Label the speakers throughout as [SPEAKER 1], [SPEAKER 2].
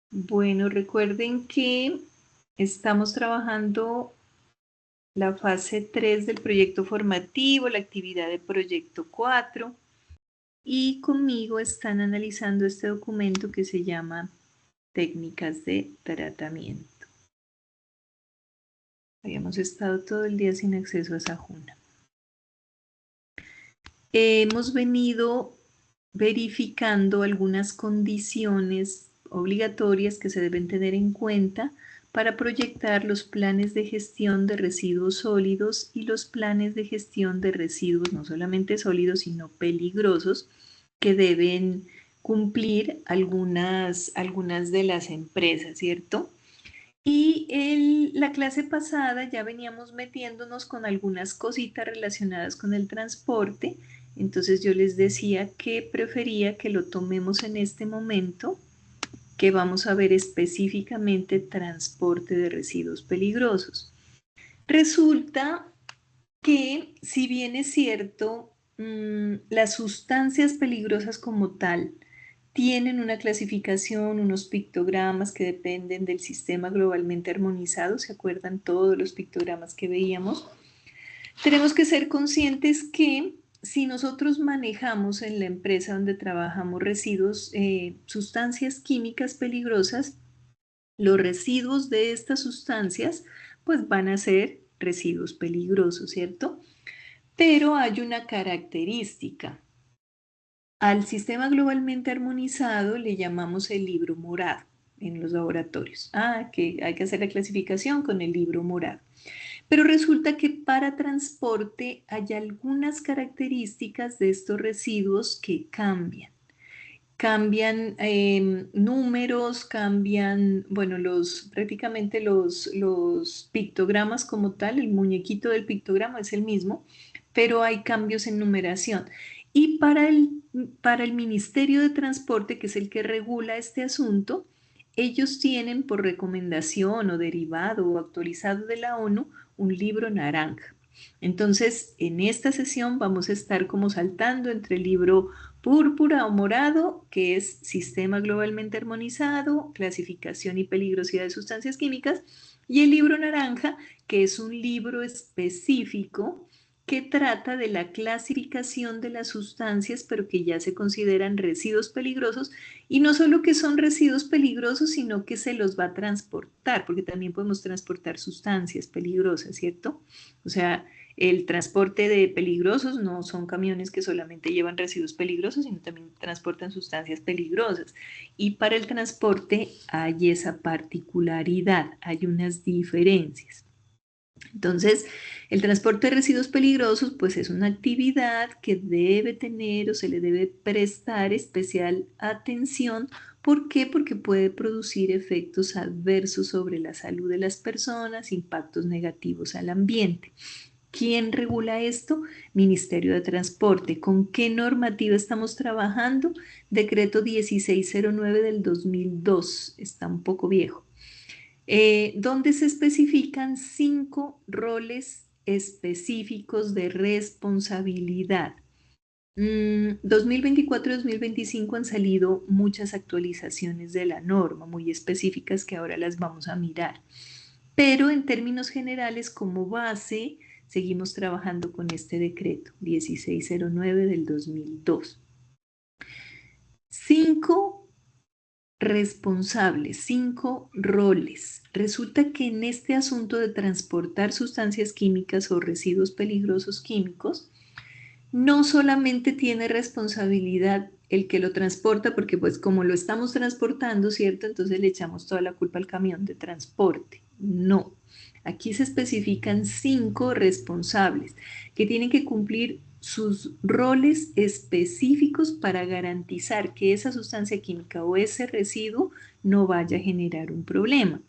[SPEAKER 1] Bueno, recuerden que estamos trabajando la fase 3 del proyecto formativo, la actividad de proyecto 4, y conmigo están analizando este documento que se llama Técnicas de Tratamiento. Habíamos estado todo el día sin acceso a Sajuna. Hemos venido verificando algunas condiciones obligatorias que se deben tener en cuenta para proyectar los planes de gestión de residuos sólidos y los planes de gestión de residuos no solamente sólidos, sino peligrosos, que deben cumplir algunas de las empresas, ¿cierto? Y la clase pasada ya veníamos metiéndonos con algunas cositas relacionadas con el transporte. Entonces yo les decía que prefería que lo tomemos en este momento, que vamos a ver específicamente transporte de residuos peligrosos. Resulta que, si bien es cierto, las sustancias peligrosas como tal tienen una clasificación, unos pictogramas que dependen del sistema globalmente armonizado. ¿Se acuerdan todos los pictogramas que veíamos? Tenemos que ser conscientes que si nosotros manejamos en la empresa donde trabajamos residuos, sustancias químicas peligrosas, los residuos de estas sustancias pues van a ser residuos peligrosos, ¿cierto? Pero hay una característica. Al sistema globalmente armonizado le llamamos el libro morado en los laboratorios. Que hay que hacer la clasificación con el libro morado. Pero resulta que para transporte hay algunas características de estos residuos que cambian. Cambian números, cambian, bueno, prácticamente los pictogramas como tal, el muñequito del pictograma es el mismo, pero hay cambios en numeración. Y para el Ministerio de Transporte, que es el que regula este asunto, ellos tienen por recomendación o derivado o actualizado de la ONU un libro naranja. Entonces, en esta sesión vamos a estar como saltando entre el libro púrpura o morado, que es Sistema Globalmente Armonizado, Clasificación y Peligrosidad de Sustancias Químicas, y el libro naranja, que es un libro específico que trata de la clasificación de las sustancias, pero que ya se consideran residuos peligrosos, y no solo que son residuos peligrosos, sino que se los va a transportar, porque también podemos transportar sustancias peligrosas, ¿cierto? O sea, el transporte de peligrosos no son camiones que solamente llevan residuos peligrosos, sino también transportan sustancias peligrosas. Y para el transporte hay esa particularidad, hay unas diferencias. Entonces, el transporte de residuos peligrosos, pues es una actividad que debe tener o se le debe prestar especial atención. ¿Por qué? Porque puede producir efectos adversos sobre la salud de las personas, impactos negativos al ambiente. ¿Quién regula esto? Ministerio de Transporte. ¿Con qué normativa estamos trabajando? Decreto 1609 del 2002. Está un poco viejo. Donde se especifican 5 roles específicos de responsabilidad. 2024 y 2025 han salido muchas actualizaciones de la norma, muy específicas, que ahora las vamos a mirar. Pero en términos generales, como base, seguimos trabajando con este decreto 1609 del 2002. 5 responsables, 5 roles. Resulta que en este asunto de transportar sustancias químicas o residuos peligrosos químicos, no solamente tiene responsabilidad el que lo transporta, porque pues como lo estamos transportando, ¿cierto? Entonces le echamos toda la culpa al camión de transporte. No. Aquí se especifican 5 responsables que tienen que cumplir sus roles específicos para garantizar que esa sustancia química o ese residuo no vaya a generar un problema.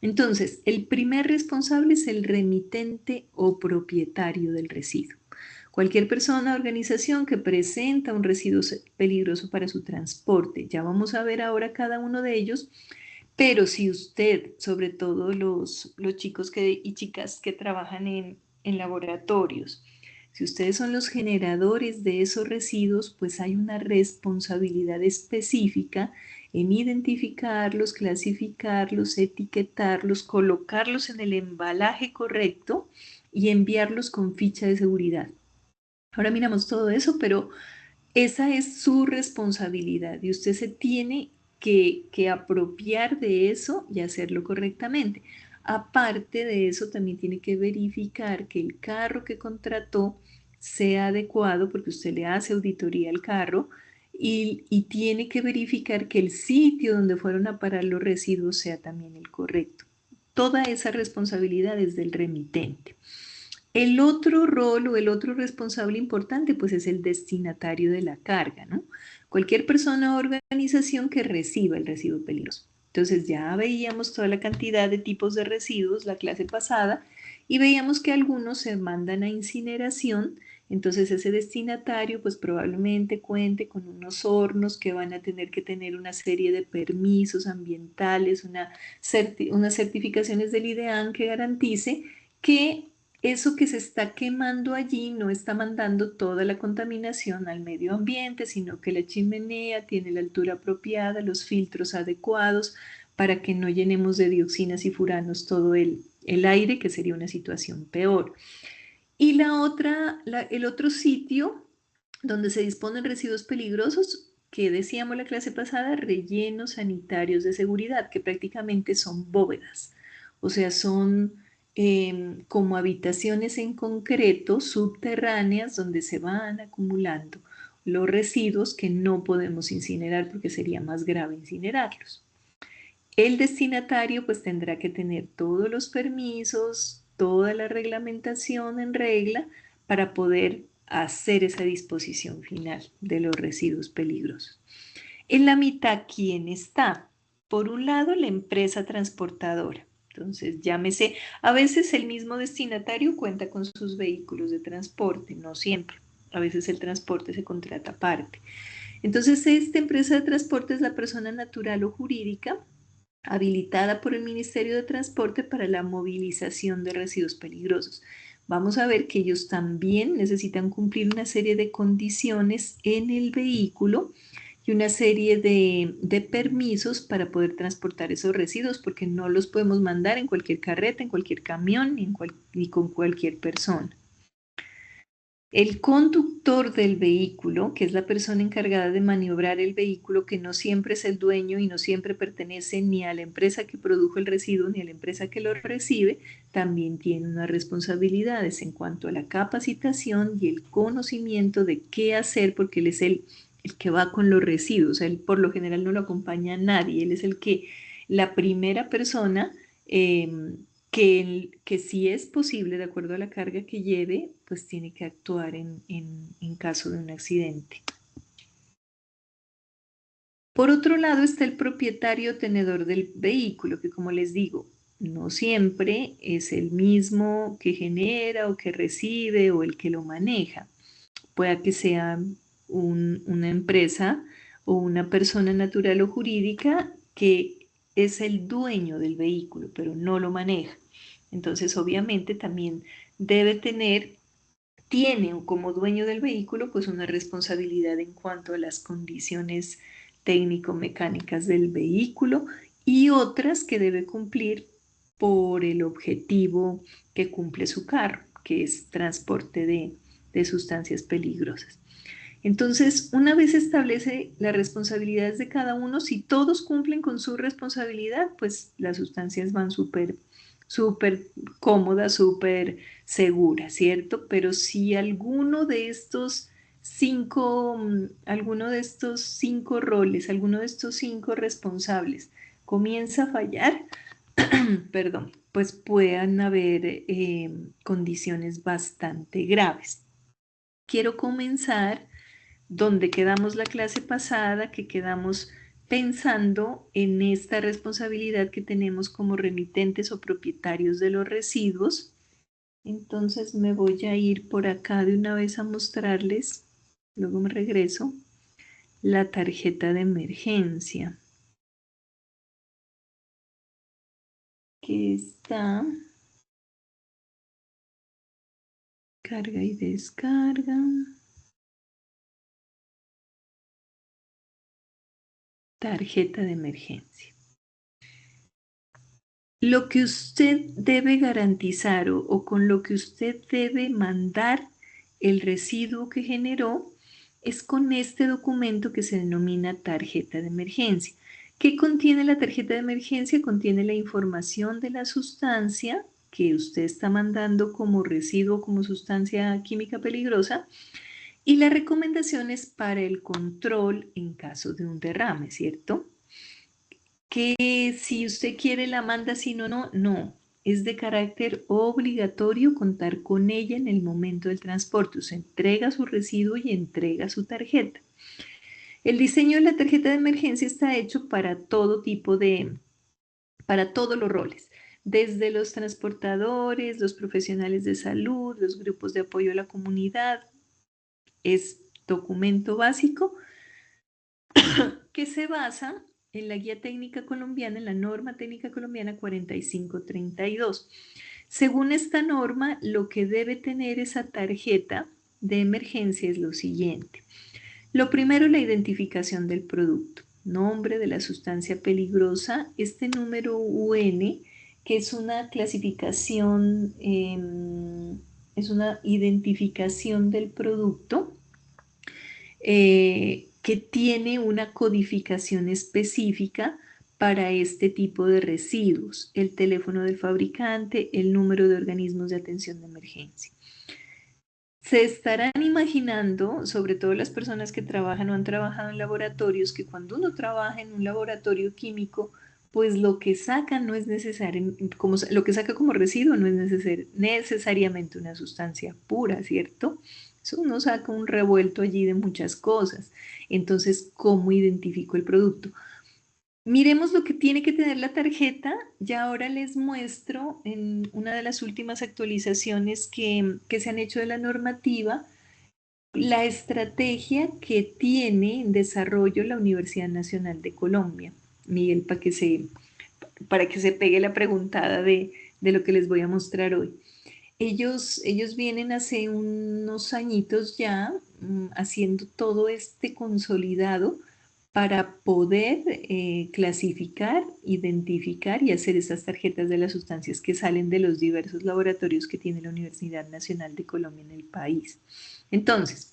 [SPEAKER 1] Entonces, el primer responsable es el remitente o propietario del residuo. Cualquier persona o organización que presenta un residuo peligroso para su transporte. Ya vamos a ver ahora cada uno de ellos. Pero si usted, sobre todo los chicos y chicas que trabajan en laboratorios, Si ustedes son los generadores de esos residuos, pues hay una responsabilidad específica en identificarlos, clasificarlos, etiquetarlos, colocarlos en el embalaje correcto y enviarlos con ficha de seguridad. Ahora miramos todo eso, pero esa es su responsabilidad y usted se tiene que apropiar de eso y hacerlo correctamente. Aparte de eso, también tiene que verificar que el carro que contrató sea adecuado, porque usted le hace auditoría al carro, y tiene que verificar que el sitio donde fueron a parar los residuos sea también el correcto. Toda esa responsabilidad es del remitente. El otro rol o el otro responsable importante pues es el destinatario de la carga, ¿no? Cualquier persona o organización que reciba el residuo peligroso. Entonces ya veíamos toda la cantidad de tipos de residuos la clase pasada y veíamos que algunos se mandan a incineración. Entonces ese destinatario pues probablemente cuente con unos hornos que van a tener que tener una serie de permisos ambientales, unas certificaciones del IDEAN que garantice que eso que se está quemando allí no está mandando toda la contaminación al medio ambiente, sino que la chimenea tiene la altura apropiada, los filtros adecuados para que no llenemos de dioxinas y furanos todo el aire, que sería una situación peor. Y el otro sitio donde se disponen residuos peligrosos, que decíamos la clase pasada, rellenos sanitarios de seguridad, que prácticamente son bóvedas, o sea, son como habitaciones en concreto subterráneas donde se van acumulando los residuos que no podemos incinerar porque sería más grave incinerarlos. El destinatario pues tendrá que tener todos los permisos, toda la reglamentación en regla para poder hacer esa disposición final de los residuos peligrosos. En la mitad, ¿quién está? Por un lado, la empresa transportadora. Entonces, llámese, a veces el mismo destinatario cuenta con sus vehículos de transporte, no siempre. A veces el transporte se contrata aparte. Entonces, esta empresa de transporte es la persona natural o jurídica habilitada por el Ministerio de Transporte para la movilización de residuos peligrosos. Vamos a ver que ellos también necesitan cumplir una serie de condiciones en el vehículo y una serie de permisos para poder transportar esos residuos, porque no los podemos mandar en cualquier carreta, en cualquier camión, ni con cualquier persona. El conductor del vehículo, que es la persona encargada de maniobrar el vehículo, que no siempre es el dueño y no siempre pertenece ni a la empresa que produjo el residuo ni a la empresa que lo recibe, también tiene unas responsabilidades en cuanto a la capacitación y el conocimiento de qué hacer, porque él es el que va con los residuos. Él por lo general no lo acompaña a nadie, él es la primera persona que si es posible, de acuerdo a la carga que lleve, pues tiene que actuar en caso de un accidente. Por otro lado está el propietario tenedor del vehículo, que como les digo, no siempre es el mismo que genera o que recibe o el que lo maneja. Puede que sea una empresa o una persona natural o jurídica que es el dueño del vehículo, pero no lo maneja. Entonces, obviamente, también tiene como dueño del vehículo, pues una responsabilidad en cuanto a las condiciones técnico-mecánicas del vehículo y otras que debe cumplir por el objetivo que cumple su carro, que es transporte de sustancias peligrosas. Entonces, una vez establece las responsabilidades de cada uno, si todos cumplen con su responsabilidad, pues las sustancias van súper cómodas, súper seguras, ¿cierto? Pero si alguno de estos cinco roles, alguno de estos cinco responsables comienza a fallar, perdón, pues puedan haber condiciones bastante graves. Quiero comenzar donde quedamos la clase pasada, que quedamos pensando en esta responsabilidad que tenemos como remitentes o propietarios de los residuos. Entonces me voy a ir por acá de una vez a mostrarles, luego me regreso, la tarjeta de emergencia, que está Carga y descarga. Tarjeta de emergencia. Lo que usted debe garantizar o con lo que usted debe mandar el residuo que generó es con este documento que se denomina tarjeta de emergencia. ¿Qué contiene la tarjeta de emergencia? Contiene la información de la sustancia que usted está mandando como residuo, como sustancia química peligrosa, y las recomendaciones para el control en caso de un derrame, ¿cierto? Que si usted quiere la manda, si no, no. Es de carácter obligatorio contar con ella en el momento del transporte. Usted entrega su residuo y entrega su tarjeta. El diseño de la tarjeta de emergencia está hecho para todo tipo para todos los roles, desde los transportadores, los profesionales de salud, los grupos de apoyo a la comunidad. Es documento básico que se basa en la guía técnica colombiana, en la norma técnica colombiana 4532. Según esta norma, lo que debe tener esa tarjeta de emergencia es lo siguiente. Lo primero, la identificación del producto, nombre de la sustancia peligrosa, este número UN, que es una clasificación, es una identificación del producto, que tiene una codificación específica para este tipo de residuos, el teléfono del fabricante, el número de organismos de atención de emergencia. Se estarán imaginando, sobre todo las personas que trabajan o han trabajado en laboratorios, que cuando uno trabaja en un laboratorio químico, pues lo que saca no es necesario, lo que saca como residuo no es necesariamente una sustancia pura, ¿cierto? Eso uno saca un revuelto allí de muchas cosas. Entonces, ¿cómo identifico el producto? Miremos lo que tiene que tener la tarjeta. Ya ahora les muestro en una de las últimas actualizaciones que se han hecho de la normativa, la estrategia que tiene en desarrollo la Universidad Nacional de Colombia. Miguel, para que se pegue la preguntada de lo que les voy a mostrar hoy. Ellos vienen hace unos añitos ya haciendo todo este consolidado para poder clasificar, identificar y hacer estas tarjetas de las sustancias que salen de los diversos laboratorios que tiene la Universidad Nacional de Colombia en el país. Entonces,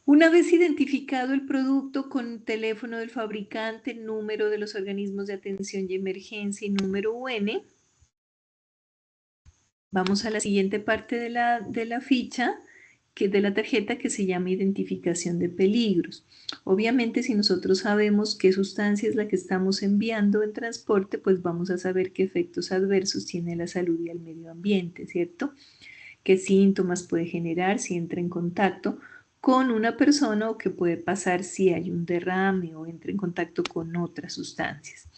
[SPEAKER 1] una vez identificado el producto con teléfono del fabricante, número de los organismos de atención y emergencia y número UN, vamos a la siguiente parte de la ficha, que de la tarjeta, que se llama identificación de peligros. Obviamente, si nosotros sabemos qué sustancia es la que estamos enviando en transporte, pues vamos a saber qué efectos adversos tiene a la salud y al medio ambiente, ¿cierto? Qué síntomas puede generar si entra en contacto con una persona o qué puede pasar si hay un derrame o entra en contacto con otras sustancias.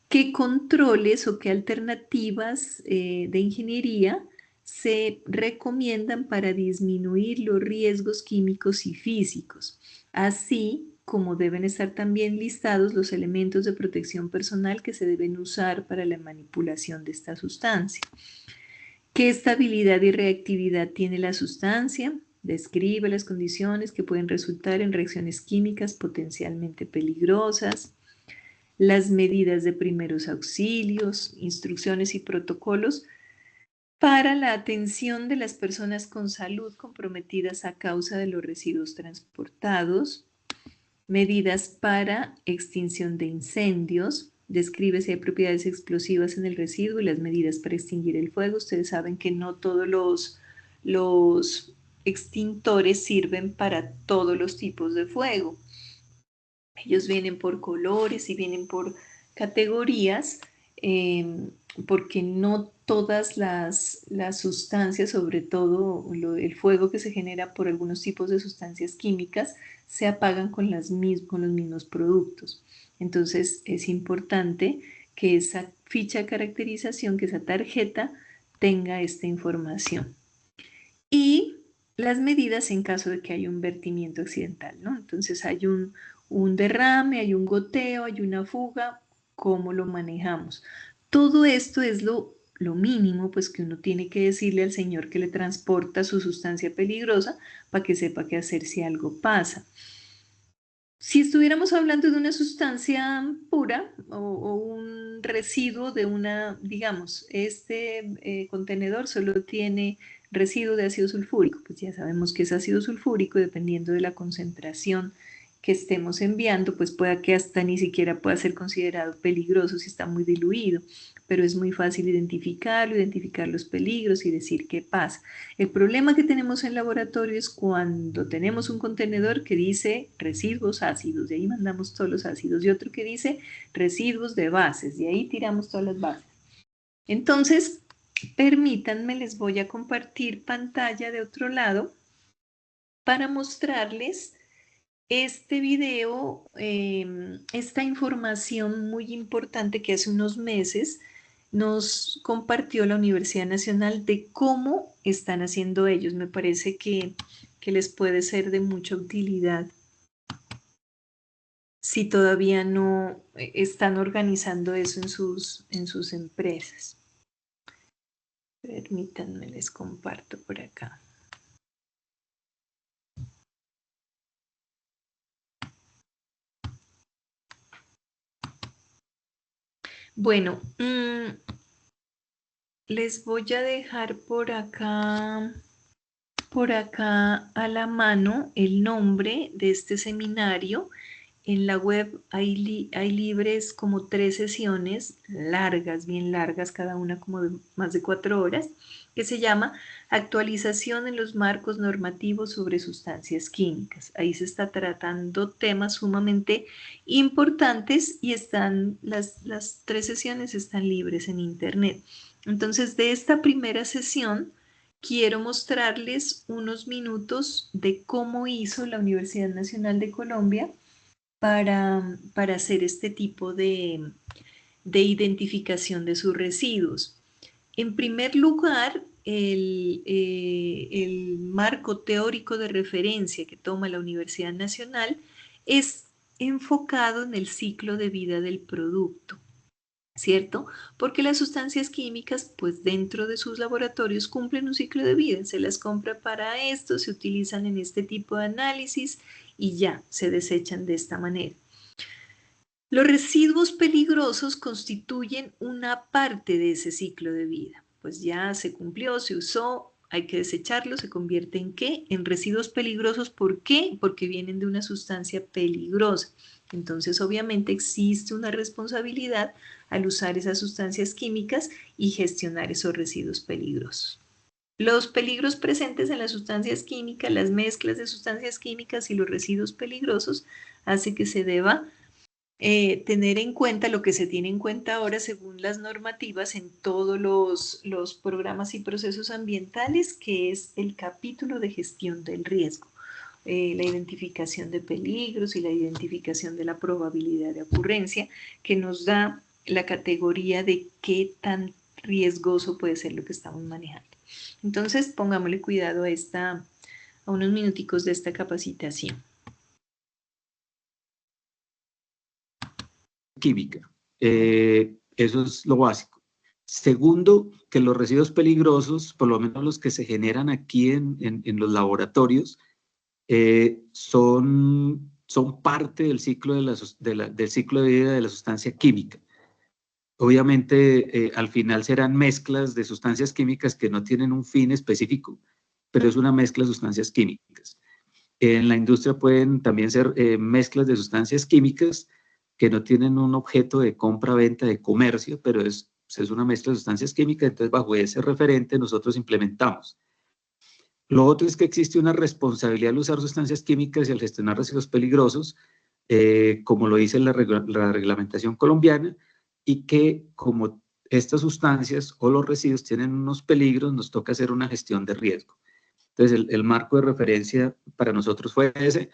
[SPEAKER 1] ¿Qué controles o qué alternativas de ingeniería se recomiendan para disminuir los riesgos químicos y físicos? Así como deben estar también listados los elementos de protección personal que se deben usar para la manipulación de esta sustancia. ¿Qué estabilidad y reactividad tiene la sustancia? Describe las condiciones que pueden resultar en reacciones químicas potencialmente peligrosas. Las medidas de primeros auxilios, instrucciones y protocolos para la atención de las personas con salud comprometidas a causa de los residuos transportados. Medidas para extinción de incendios. Describe si hay propiedades explosivas en el residuo y las medidas para extinguir el fuego. Ustedes saben que no todos los extintores sirven para todos los tipos de fuego. Ellos vienen por colores y vienen por categorías, porque no todas las sustancias, sobre todo el fuego que se genera por algunos tipos de sustancias químicas, se apagan con los mismos productos. Entonces es importante que esa ficha de caracterización, que esa tarjeta, tenga esta información. Y las medidas en caso de que haya un vertimiento accidental, ¿no? Entonces hay un derrame, hay un goteo, hay una fuga, ¿cómo lo manejamos? Todo esto es lo mínimo pues que uno tiene que decirle al señor que le transporta su sustancia peligrosa para que sepa qué hacer si algo pasa. Si estuviéramos hablando de una sustancia pura o un residuo de una, digamos, este contenedor solo tiene residuo de ácido sulfúrico, pues ya sabemos que es ácido sulfúrico y dependiendo de la concentración que estemos enviando, pues pueda que hasta ni siquiera pueda ser considerado peligroso si está muy diluido, pero es muy fácil identificarlo, identificar los peligros y decir qué pasa. El problema que tenemos en laboratorio es cuando tenemos un contenedor que dice residuos ácidos, de ahí mandamos todos los ácidos, y otro que dice residuos de bases, de ahí tiramos todas las bases. Entonces, permítanme, les voy a compartir pantalla de otro lado para mostrarles este video, esta información muy importante que hace unos meses nos compartió la Universidad Nacional de cómo están haciendo ellos. Me parece que les puede ser de mucha utilidad si todavía no están organizando eso en sus empresas. Permítanme, les comparto por acá. Bueno, les voy a dejar por acá a la mano el nombre de este seminario. En la web hay libres como 3 sesiones largas, bien largas, cada una como de más de 4 horas, que se llama Actualización en los marcos normativos sobre sustancias químicas. Ahí se está tratando temas sumamente importantes y están las 3 sesiones están libres en internet. Entonces, de esta primera sesión quiero mostrarles unos minutos de cómo hizo la Universidad Nacional de Colombia para hacer este tipo de identificación de sus residuos. En primer lugar, el marco teórico de referencia que toma la Universidad Nacional es enfocado en el ciclo de vida del producto, ¿cierto? Porque las sustancias químicas, pues dentro de sus laboratorios cumplen un ciclo de vida, se las compra para esto, se utilizan en este tipo de análisis y ya, se desechan de esta manera. Los residuos peligrosos constituyen una parte de ese ciclo de vida, pues ya se cumplió, se usó, hay que desecharlo, se convierte en ¿qué? En residuos peligrosos. ¿Por qué? Porque vienen de una sustancia peligrosa. Entonces, obviamente, existe una responsabilidad al usar esas sustancias químicas y gestionar esos residuos peligrosos. Los peligros presentes en las sustancias químicas, las mezclas de sustancias químicas y los residuos peligrosos hace que se deba tener en cuenta lo que se tiene en cuenta ahora según las normativas en todos los programas y procesos ambientales, que es el capítulo de gestión del riesgo, la identificación de peligros y la identificación de la probabilidad de ocurrencia, que nos da la categoría de qué tan riesgoso puede ser lo que estamos manejando. Entonces, pongámosle cuidado a unos minuticos de esta capacitación.
[SPEAKER 2] Química. Eso es lo básico. Segundo, que los residuos peligrosos, por lo menos los que se generan aquí en los laboratorios, son parte del ciclo del ciclo de vida de la sustancia química. Obviamente, al final serán mezclas de sustancias químicas que no tienen un fin específico, pero es una mezcla de sustancias químicas. En la industria pueden también ser mezclas de sustancias químicas que no tienen un objeto de compra, venta, de comercio, pero es una mezcla de sustancias químicas, entonces bajo ese referente nosotros implementamos. Lo otro es que existe una responsabilidad al usar sustancias químicas y al gestionar residuos peligrosos, como lo dice la reglamentación colombiana, y que como estas sustancias o los residuos tienen unos peligros, nos toca hacer una gestión de riesgo. Entonces, el marco de referencia para nosotros fue ese.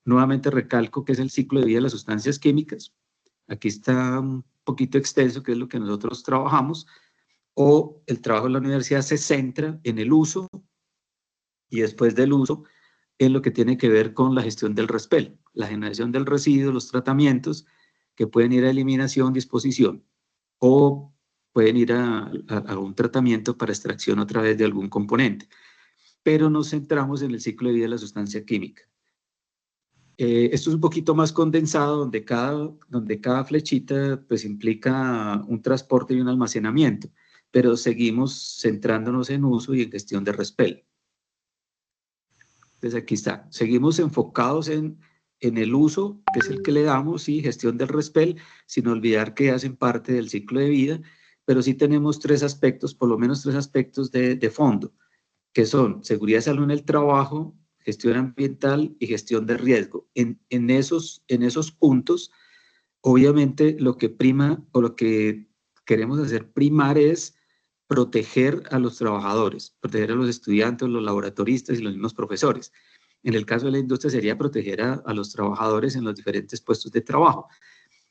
[SPEAKER 2] Nuevamente recalco que es el ciclo de vida de las sustancias químicas. Aquí está un poquito extenso, que es lo que nosotros trabajamos, o el trabajo de la universidad se centra en el uso y después del uso en lo que tiene que ver con la gestión del RESPEL, la generación del residuo, los tratamientos que pueden ir a eliminación, disposición, o pueden ir a un tratamiento para extracción otra vez de algún componente. Pero nos centramos en el ciclo de vida de la sustancia química. Esto es un poquito más condensado, donde cada flechita pues implica un transporte y un almacenamiento, pero seguimos centrándonos en uso y en gestión de RESPEL. Entonces aquí está, seguimos enfocados en el uso, que es el que le damos, y gestión del RESPEL, sin olvidar que hacen parte del ciclo de vida, pero sí tenemos tres aspectos, por lo menos tres aspectos de fondo, que son seguridad y salud en el trabajo, gestión ambiental y gestión de riesgo. En esos puntos, obviamente lo que prima o lo que queremos hacer primar es proteger a los trabajadores, proteger a los estudiantes, los laboratoristas y los mismos profesores. En el caso de la industria sería proteger a los trabajadores en los diferentes puestos de trabajo.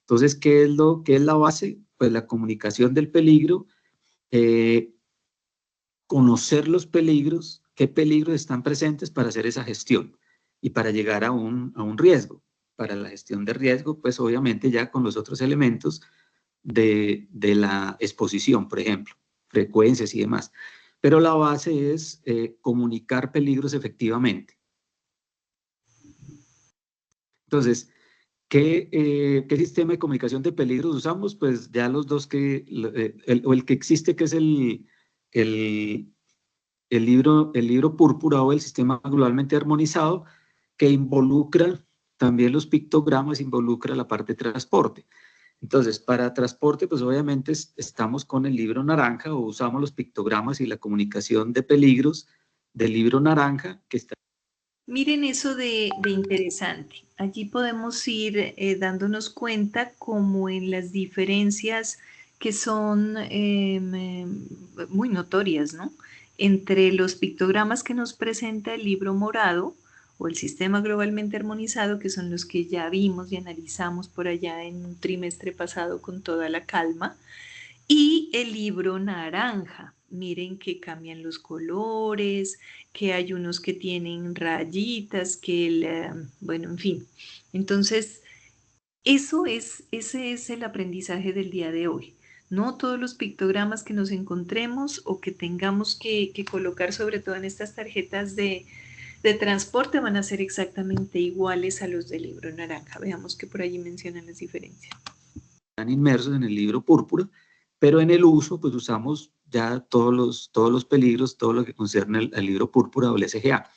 [SPEAKER 2] Entonces, ¿qué es la base? Pues la comunicación del peligro, conocer los peligros, qué peligros están presentes para hacer esa gestión y para llegar a un riesgo. Para la gestión de riesgo, pues obviamente ya con los otros elementos de la exposición, por ejemplo, frecuencias y demás. Pero la base es comunicar peligros efectivamente. Entonces, ¿qué sistema de comunicación de peligros usamos? Pues ya los dos el que existe, que es el libro Púrpura o el sistema globalmente armonizado, que involucra también los pictogramas, involucra la parte de transporte. Entonces, para transporte, pues obviamente estamos con el libro naranja o usamos los pictogramas y la comunicación de peligros del libro naranja que está.
[SPEAKER 1] Miren eso de interesante. Allí podemos ir dándonos cuenta como en las diferencias que son muy notorias, ¿no? Entre los pictogramas que nos presenta el libro morado o el sistema globalmente armonizado, que son los que ya vimos y analizamos por allá en un trimestre pasado con toda la calma, y el libro naranja. Miren que cambian los colores, que hay unos que tienen rayitas, bueno, en fin. Entonces, ese es el aprendizaje del día de hoy. No todos los pictogramas que nos encontremos o que tengamos que colocar, sobre todo en estas tarjetas de transporte, van a ser exactamente iguales a los del libro naranja. Veamos que por allí mencionan las diferencias.
[SPEAKER 2] Están inmersos en el libro Púrpura, pero en el uso, pues usamos ya todos los peligros, todo lo que concierne al libro Púrpura o el SGA.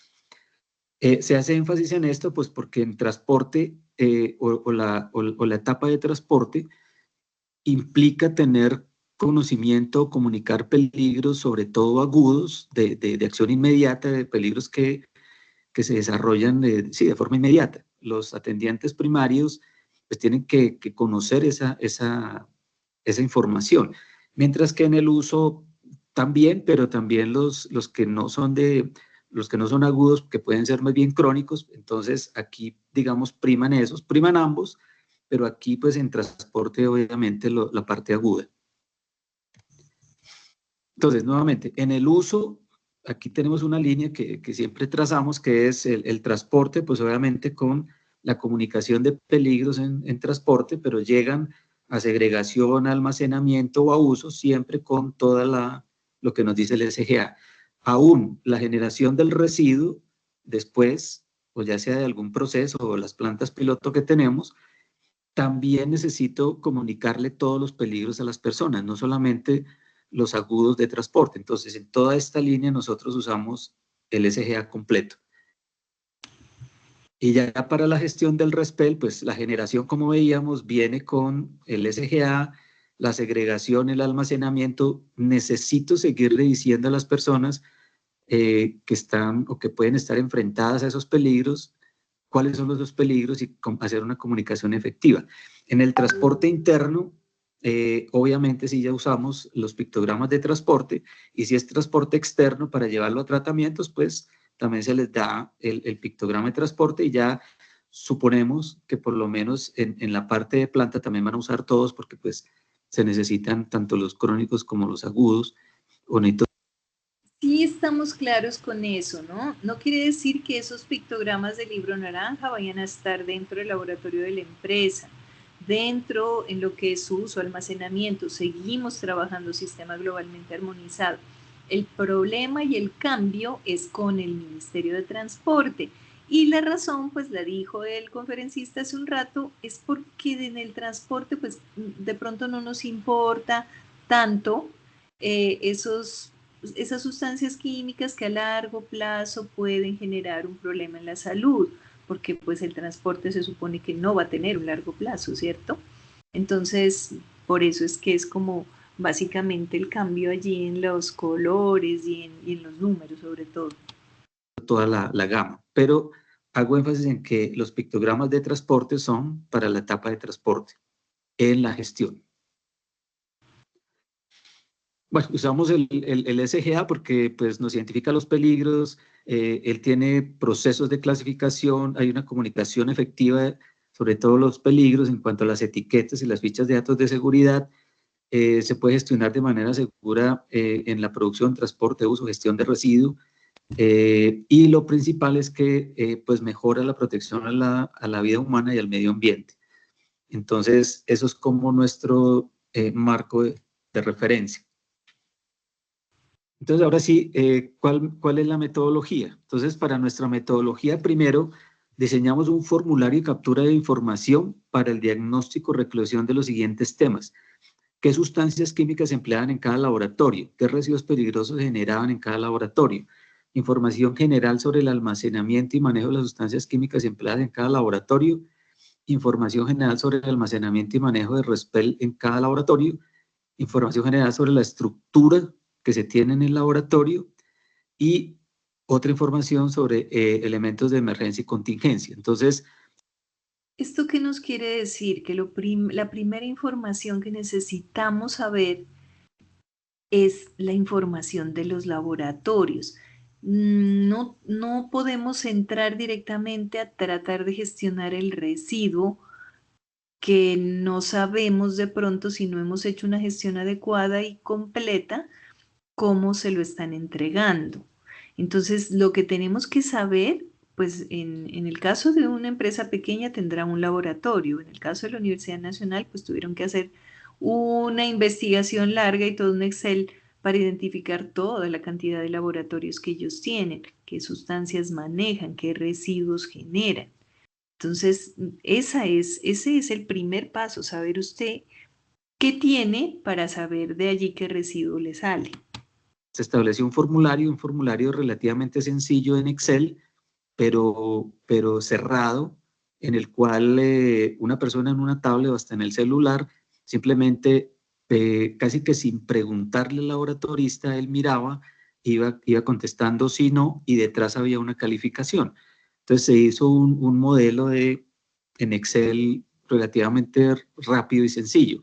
[SPEAKER 2] Se hace énfasis en esto, pues porque en transporte o la etapa de transporte implica tener conocimiento, comunicar peligros, sobre todo agudos, de acción inmediata, de peligros que se desarrollan de forma inmediata. Los atendientes primarios pues tienen que conocer esa información, mientras que en el uso también, pero también los que no son agudos, que pueden ser más bien crónicos, entonces aquí, digamos, priman ambos, pero aquí pues en transporte obviamente la parte aguda. Entonces, nuevamente, en el uso, aquí tenemos una línea que siempre trazamos, que es el transporte, pues obviamente con la comunicación de peligros en transporte, pero llegan a segregación, a almacenamiento o a uso, siempre con toda lo que nos dice el SGA. Aún la generación del residuo, después, o ya sea de algún proceso o las plantas piloto que tenemos, también necesito comunicarle todos los peligros a las personas, no solamente los agudos de transporte. Entonces, en toda esta línea nosotros usamos el SGA completo. Y ya para la gestión del RESPEL, pues la generación, como veíamos, viene con el SGA, la segregación, el almacenamiento. Necesito seguirle diciendo a las personas que están o que pueden estar enfrentadas a esos peligros, cuáles son los dos peligros y hacer una comunicación efectiva. En el transporte interno, obviamente sí ya usamos los pictogramas de transporte, y si es transporte externo para llevarlo a tratamientos, pues también se les da el pictograma de transporte, y ya suponemos que por lo menos en la parte de planta también van a usar todos, porque pues se necesitan tanto los crónicos como los agudos.
[SPEAKER 1] Sí, estamos claros con eso, ¿no? No quiere decir que esos pictogramas del libro naranja vayan a estar dentro del laboratorio de la empresa. Dentro, en lo que es su uso, almacenamiento, seguimos trabajando sistema globalmente armonizado. El problema y el cambio es con el Ministerio de Transporte. Y la razón, pues la dijo el conferencista hace un rato, es porque en el transporte, pues de pronto no nos importa tanto esas sustancias químicas que a largo plazo pueden generar un problema en la salud, porque pues el transporte se supone que no va a tener un largo plazo, ¿cierto? Entonces, por eso es que es como básicamente el cambio allí en los colores y en los números sobre todo.
[SPEAKER 2] Toda la gama, pero hago énfasis en que los pictogramas de transporte son para la etapa de transporte en la gestión. Bueno, usamos el SGA porque pues, nos identifica los peligros, él tiene procesos de clasificación, hay una comunicación efectiva sobre todos los peligros en cuanto a las etiquetas y las fichas de datos de seguridad. Se puede gestionar de manera segura en la producción, transporte, uso, gestión de residuos. Y lo principal es que pues mejora la protección a la vida humana y al medio ambiente. Entonces, eso es como nuestro marco de referencia. Entonces, ahora sí, ¿cuál es la metodología? Entonces, para nuestra metodología, primero, diseñamos un formulario de captura de información para el diagnóstico y reclusión de los siguientes temas. ¿Qué sustancias químicas se empleaban en cada laboratorio? ¿Qué residuos peligrosos se generaban en cada laboratorio? Información general sobre el almacenamiento y manejo de las sustancias químicas empleadas en cada laboratorio. Información general sobre el almacenamiento y manejo de RESPEL en cada laboratorio. Información general sobre la estructura que se tiene en el laboratorio y otra información sobre elementos de emergencia y contingencia. Entonces,
[SPEAKER 1] ¿esto qué nos quiere decir? Que la primera información que necesitamos saber es la información de los laboratorios. No podemos entrar directamente a tratar de gestionar el residuo que no sabemos de pronto si no hemos hecho una gestión adecuada y completa, cómo se lo están entregando. Entonces, lo que tenemos que saber, pues en el caso de una empresa pequeña tendrá un laboratorio, en el caso de la Universidad Nacional, pues tuvieron que hacer una investigación larga y todo un Excel para identificar toda la cantidad de laboratorios que ellos tienen, qué sustancias manejan, qué residuos generan. Entonces, ese es el primer paso, saber usted qué tiene para saber de allí qué residuo le sale.
[SPEAKER 2] se estableció un formulario relativamente sencillo en Excel, pero cerrado, en el cual una persona en una tablet o hasta en el celular, simplemente, casi que sin preguntarle al laboratorista, él miraba, iba contestando sí, no, y detrás había una calificación. Entonces se hizo un modelo en Excel relativamente rápido y sencillo.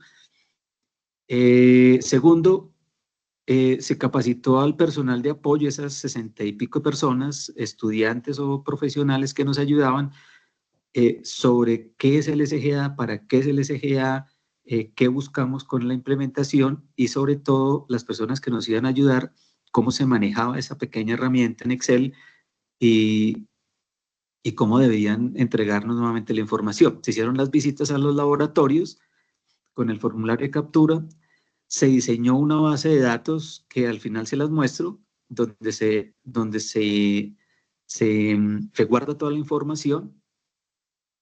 [SPEAKER 2] Segundo, se capacitó al personal de apoyo, esas 60 y pico personas, estudiantes o profesionales que nos ayudaban, sobre qué es el SGA, para qué es el SGA, qué buscamos con la implementación y sobre todo las personas que nos iban a ayudar, cómo se manejaba esa pequeña herramienta en Excel y, y cómo debían entregarnos nuevamente la información. Se hicieron las visitas a los laboratorios con el formulario de captura, se diseñó una base de datos que al final se las muestro, se guarda toda la información,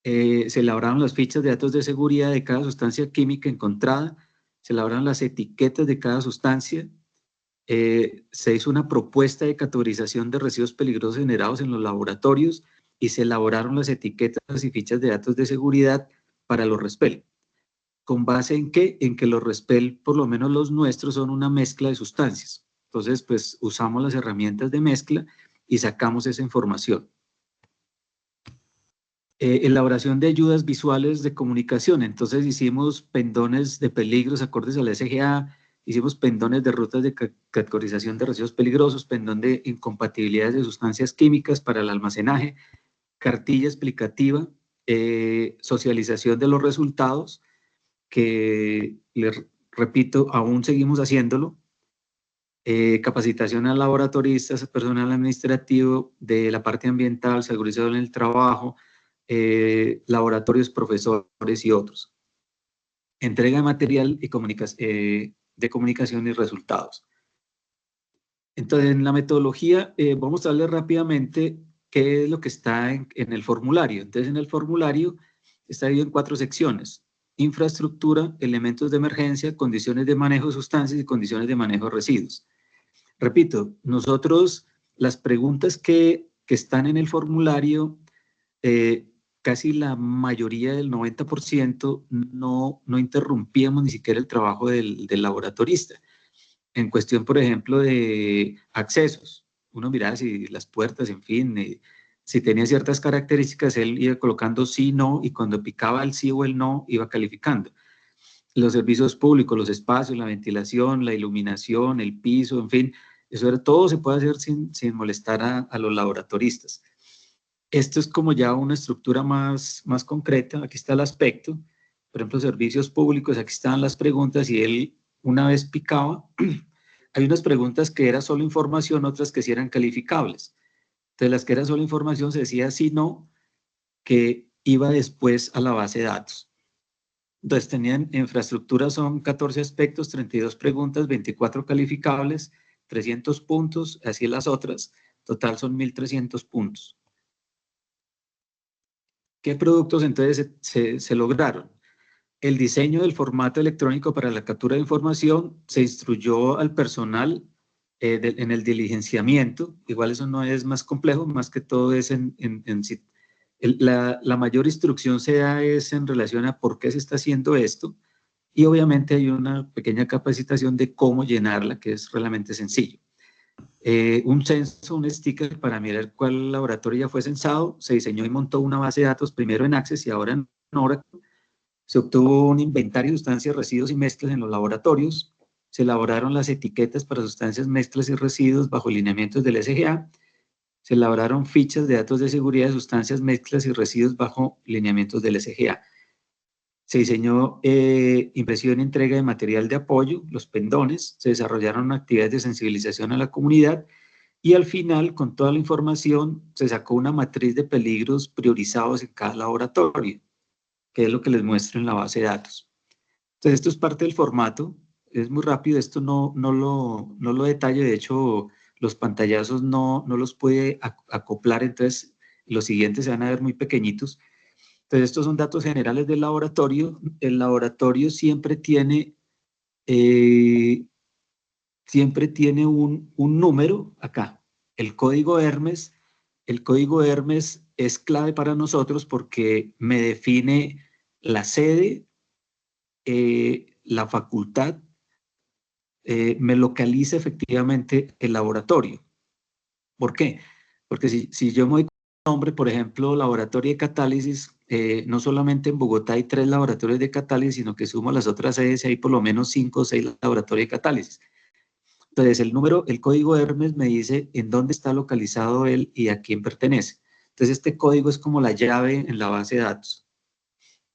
[SPEAKER 2] se elaboraron las fichas de datos de seguridad de cada sustancia química encontrada, se elaboraron las etiquetas de cada sustancia, se hizo una propuesta de categorización de residuos peligrosos generados en los laboratorios y se elaboraron las etiquetas y fichas de datos de seguridad para los RESPEL. ¿Con base en qué? En que los RESPEL, por lo menos los nuestros, son una mezcla de sustancias. Entonces, pues usamos las herramientas de mezcla y sacamos esa información. Elaboración de ayudas visuales de comunicación. Entonces hicimos pendones de peligros acordes al SGA, hicimos pendones de rutas de categorización de residuos peligrosos, pendón de incompatibilidades de sustancias químicas para el almacenaje, cartilla explicativa, socialización de los resultados, que les repito, aún seguimos haciéndolo, capacitación a laboratoristas, personal administrativo de la parte ambiental, seguridad en el trabajo, laboratorios, profesores y otros. entrega de material y de comunicación y resultados. Entonces, en la metodología, vamos a mostrarles rápidamente qué es lo que está en el formulario. Entonces, en el formulario está dividido en 4 secciones: infraestructura, elementos de emergencia, condiciones de manejo de sustancias y condiciones de manejo de residuos. Repito, nosotros, las preguntas que están en el formulario, casi la mayoría del 90% no interrumpíamos ni siquiera el trabajo del laboratorista. En cuestión, por ejemplo, de accesos, uno miraba si las puertas, en fin, si tenía ciertas características, él iba colocando sí, no, y cuando picaba el sí o el no, iba calificando. Los servicios públicos, los espacios, la ventilación, la iluminación, el piso, en fin, todo se puede hacer sin molestar a los laboratoristas. Esto es como ya una estructura más concreta. Aquí está el aspecto. Por ejemplo, servicios públicos, aquí están las preguntas y él una vez picaba. Hay unas preguntas que era solo información, otras que sí eran calificables. Entonces, las que era solo información se decía sí, no, que iba después a la base de datos. Entonces, tenían infraestructura, son 14 aspectos, 32 preguntas, 24 calificables, 300 puntos, así las otras. Total son 1.300 puntos. ¿Qué productos entonces se lograron? El diseño del formato electrónico para la captura de información, se instruyó al personal en el diligenciamiento. Igual eso no es más complejo, más que todo es la mayor instrucción se da es en relación a por qué se está haciendo esto, y obviamente hay una pequeña capacitación de cómo llenarla, que es realmente sencillo. Un censo, un sticker para mirar cuál laboratorio ya fue censado. Se diseñó y montó una base de datos primero en Access y ahora en Oracle. Se obtuvo un inventario de sustancias, residuos y mezclas en los laboratorios. Se elaboraron las etiquetas para sustancias, mezclas y residuos bajo lineamientos del SGA. Se elaboraron fichas de datos de seguridad de sustancias, mezclas y residuos bajo lineamientos del SGA. Se diseñó impresión y entrega de material de apoyo, los pendones. Se desarrollaron actividades de sensibilización a la comunidad. Y al final, con toda la información, se sacó una matriz de peligros priorizados en cada laboratorio, que es lo que les muestro en la base de datos. Entonces, esto es parte del formato. Es muy rápido, esto no lo detallo. De hecho, los pantallazos no los puede acoplar, entonces los siguientes se van a ver muy pequeñitos. Entonces, estos son datos generales del laboratorio. El laboratorio siempre tiene un número acá, el código Hermes. El código Hermes es clave para nosotros porque me define la sede, la facultad, me localiza efectivamente el laboratorio. ¿Por qué? Porque si yo me doy nombre, por ejemplo, laboratorio de catálisis, no solamente en Bogotá hay 3 laboratorios de catálisis, sino que sumo las otras sedes, hay por lo menos 5 o 6 laboratorios de catálisis. Entonces, el código Hermes me dice en dónde está localizado él y a quién pertenece. Entonces, este código es como la llave en la base de datos.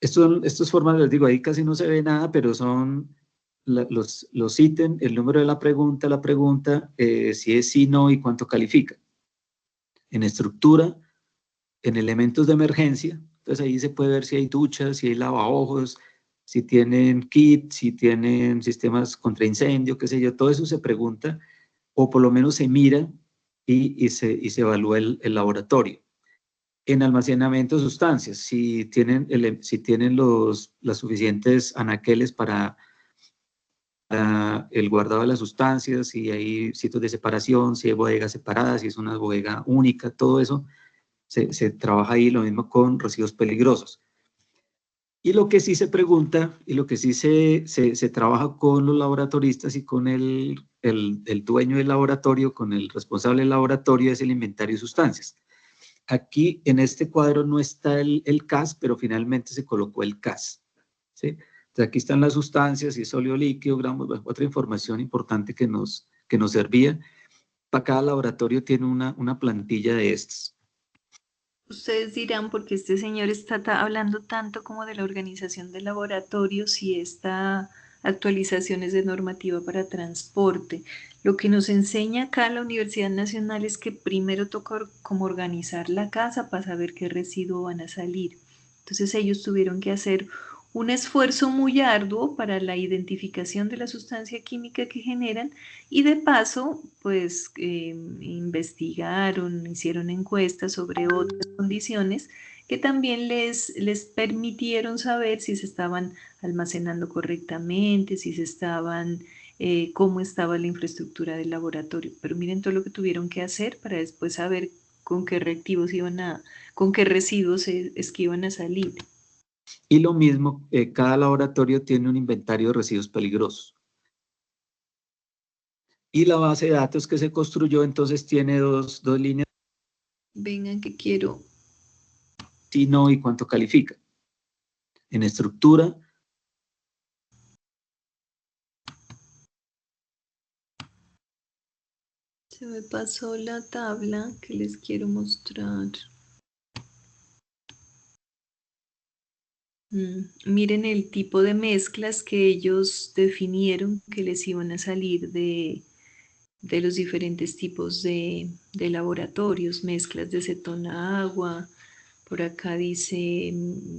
[SPEAKER 2] Estos formas, les digo, ahí casi no se ve nada, pero son los ítems, el número de la pregunta, si es sí, no y cuánto califica. En estructura, en elementos de emergencia, entonces ahí se puede ver si hay duchas, si hay lavaojos, si tienen kit, si tienen sistemas contra incendio, qué sé yo, todo eso se pregunta, o por lo menos se mira y se evalúa el laboratorio. En almacenamiento de sustancias, si tienen las suficientes anaqueles para el guardado de las sustancias, si hay sitios de separación, si hay bodegas separadas, si es una bodega única, todo eso se trabaja ahí. Lo mismo con residuos peligrosos. Y lo que sí se pregunta y lo que sí se trabaja con los laboratoristas y con el dueño del laboratorio, con el responsable del laboratorio, es el inventario de sustancias. Aquí en este cuadro no está el CAS, pero finalmente se colocó el CAS, ¿sí? Entonces aquí están las sustancias, si es sólido, líquido, gramos, otra información importante que nos servía. Para cada laboratorio tiene una plantilla de estas.
[SPEAKER 1] Ustedes dirán, porque este señor está hablando tanto como de la organización de laboratorios y esta actualizaciones de normativa para transporte. Lo que nos enseña acá la Universidad Nacional es que primero toca como organizar la casa para saber qué residuos van a salir. Entonces ellos tuvieron que hacer un esfuerzo muy arduo para la identificación de la sustancia química que generan y de paso, pues investigaron, hicieron encuestas sobre otras condiciones que también les permitieron saber si se estaban almacenando correctamente, si se estaban, cómo estaba la infraestructura del laboratorio. Pero miren todo lo que tuvieron que hacer para después saber con qué reactivos con qué residuos es que iban a salir.
[SPEAKER 2] Y lo mismo, cada laboratorio tiene un inventario de residuos peligrosos. Y la base de datos que se construyó entonces tiene dos líneas.
[SPEAKER 1] Vengan que quiero.
[SPEAKER 2] Sí, no y cuánto califica. En estructura.
[SPEAKER 1] Se me pasó la tabla que les quiero mostrar. Miren el tipo de mezclas que ellos definieron que les iban a salir de los diferentes tipos de laboratorios, mezclas de cetona agua. Por acá dice,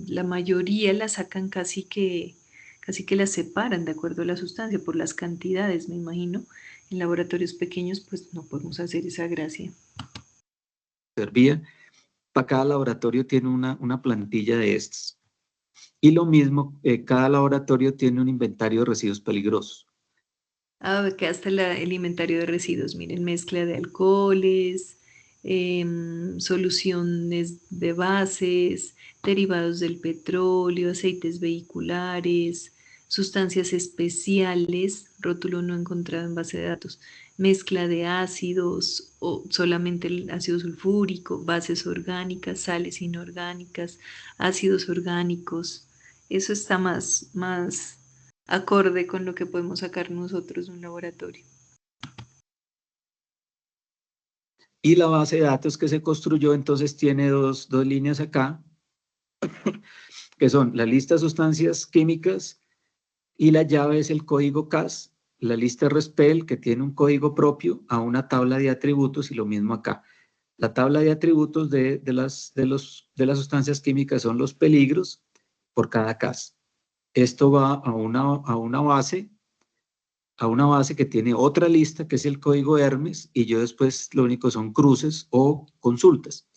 [SPEAKER 1] la mayoría las sacan casi que las separan de acuerdo a la sustancia, por las cantidades, me imagino. En laboratorios pequeños, pues no podemos hacer esa gracia.
[SPEAKER 2] Servía. Para cada laboratorio tiene una plantilla de estas. Y lo mismo, cada laboratorio tiene un inventario de residuos peligrosos.
[SPEAKER 1] Acá está el inventario de residuos. Miren, mezcla de alcoholes, soluciones de bases, derivados del petróleo, aceites vehiculares, sustancias especiales, rótulo no encontrado en base de datos, mezcla de ácidos o solamente el ácido sulfúrico, bases orgánicas, sales inorgánicas, ácidos orgánicos. Eso está más acorde con lo que podemos sacar nosotros de un laboratorio.
[SPEAKER 2] Y la base de datos que se construyó entonces tiene dos líneas acá, que son la lista de sustancias químicas y la llave es el código CAS, la lista RESPEL que tiene un código propio a una tabla de atributos y lo mismo acá. La tabla de atributos de las sustancias químicas son los peligros por cada CAS. Esto va a una base que tiene otra lista que es el código Hermes y yo después lo único son cruces o consultas.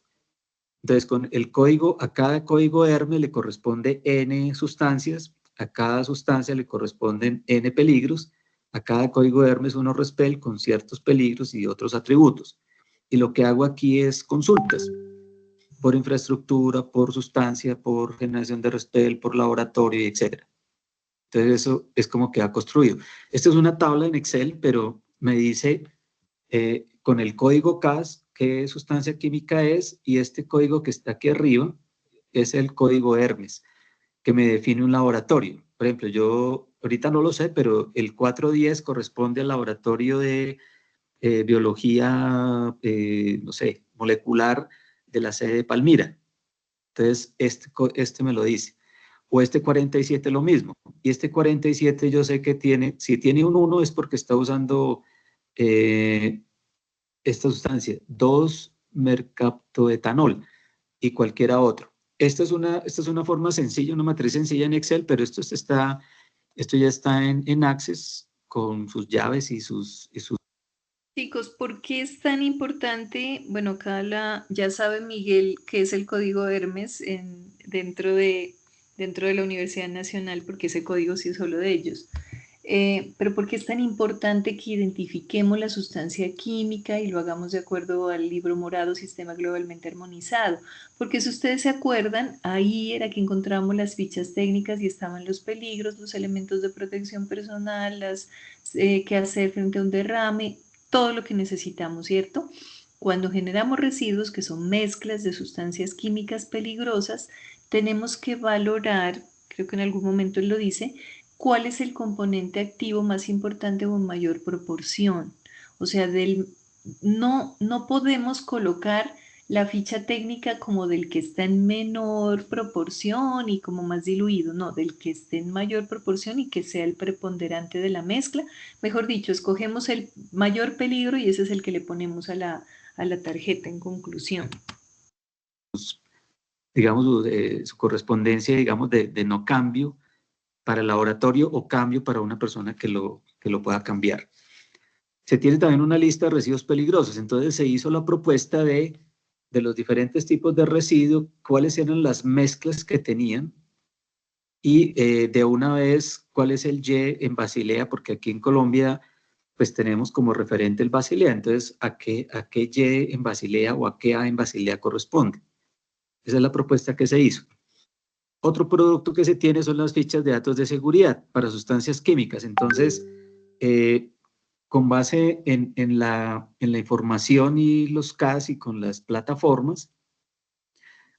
[SPEAKER 2] Entonces, con el código, a cada código Hermes le corresponde N sustancias, a cada sustancia le corresponden N peligros, a cada código Hermes uno RESPEL con ciertos peligros y otros atributos. Y lo que hago aquí es consultas por infraestructura, por sustancia, por generación de RESPEL, por laboratorio, etc. Entonces, eso es como queda construido. Esta es una tabla en Excel, pero me dice con el código CAS qué sustancia química es y este código que está aquí arriba es el código Hermes que me define un laboratorio. Por ejemplo, yo ahorita no lo sé, pero el 410 corresponde al laboratorio de biología, no sé, molecular de la sede de Palmira. Entonces, este me lo dice. O este 47 lo mismo. Y este 47 yo sé que tiene, si tiene un 1 es porque está usando esta sustancia, 2-mercaptoetanol y cualquiera otro. Esta es una forma sencilla, una matriz sencilla en Excel, pero esto ya está en Access con sus llaves y sus.
[SPEAKER 1] Chicos, ¿por qué es tan importante? Bueno, acá ya sabe Miguel qué es el código Hermes dentro de la Universidad Nacional, porque ese código sí es solo de ellos. Pero ¿por qué es tan importante que identifiquemos la sustancia química y lo hagamos de acuerdo al libro morado Sistema Globalmente Armonizado? Porque si ustedes se acuerdan, ahí era que encontramos las fichas técnicas y estaban los peligros, los elementos de protección personal, qué hacer frente a un derrame, todo lo que necesitamos, ¿cierto? Cuando generamos residuos, que son mezclas de sustancias químicas peligrosas, tenemos que valorar, creo que en algún momento él lo dice, cuál es el componente activo más importante o en mayor proporción. O sea, no podemos colocar la ficha técnica como del que está en menor proporción y como más diluido, no, del que esté en mayor proporción y que sea el preponderante de la mezcla. Mejor dicho, escogemos el mayor peligro y ese es el que le ponemos a la tarjeta en conclusión.
[SPEAKER 2] Digamos, su correspondencia, digamos, de no cambio para el laboratorio o cambio para una persona que lo pueda cambiar. Se tiene también una lista de residuos peligrosos, entonces se hizo la propuesta de los diferentes tipos de residuos, cuáles eran las mezclas que tenían y de una vez cuál es el Y en Basilea, porque aquí en Colombia pues tenemos como referente el Basilea, entonces ¿a qué Y en Basilea o a qué A en Basilea corresponde? Esa es la propuesta que se hizo. Otro producto que se tiene son las fichas de datos de seguridad para sustancias químicas. Entonces, con base en la información y los CAS y con las plataformas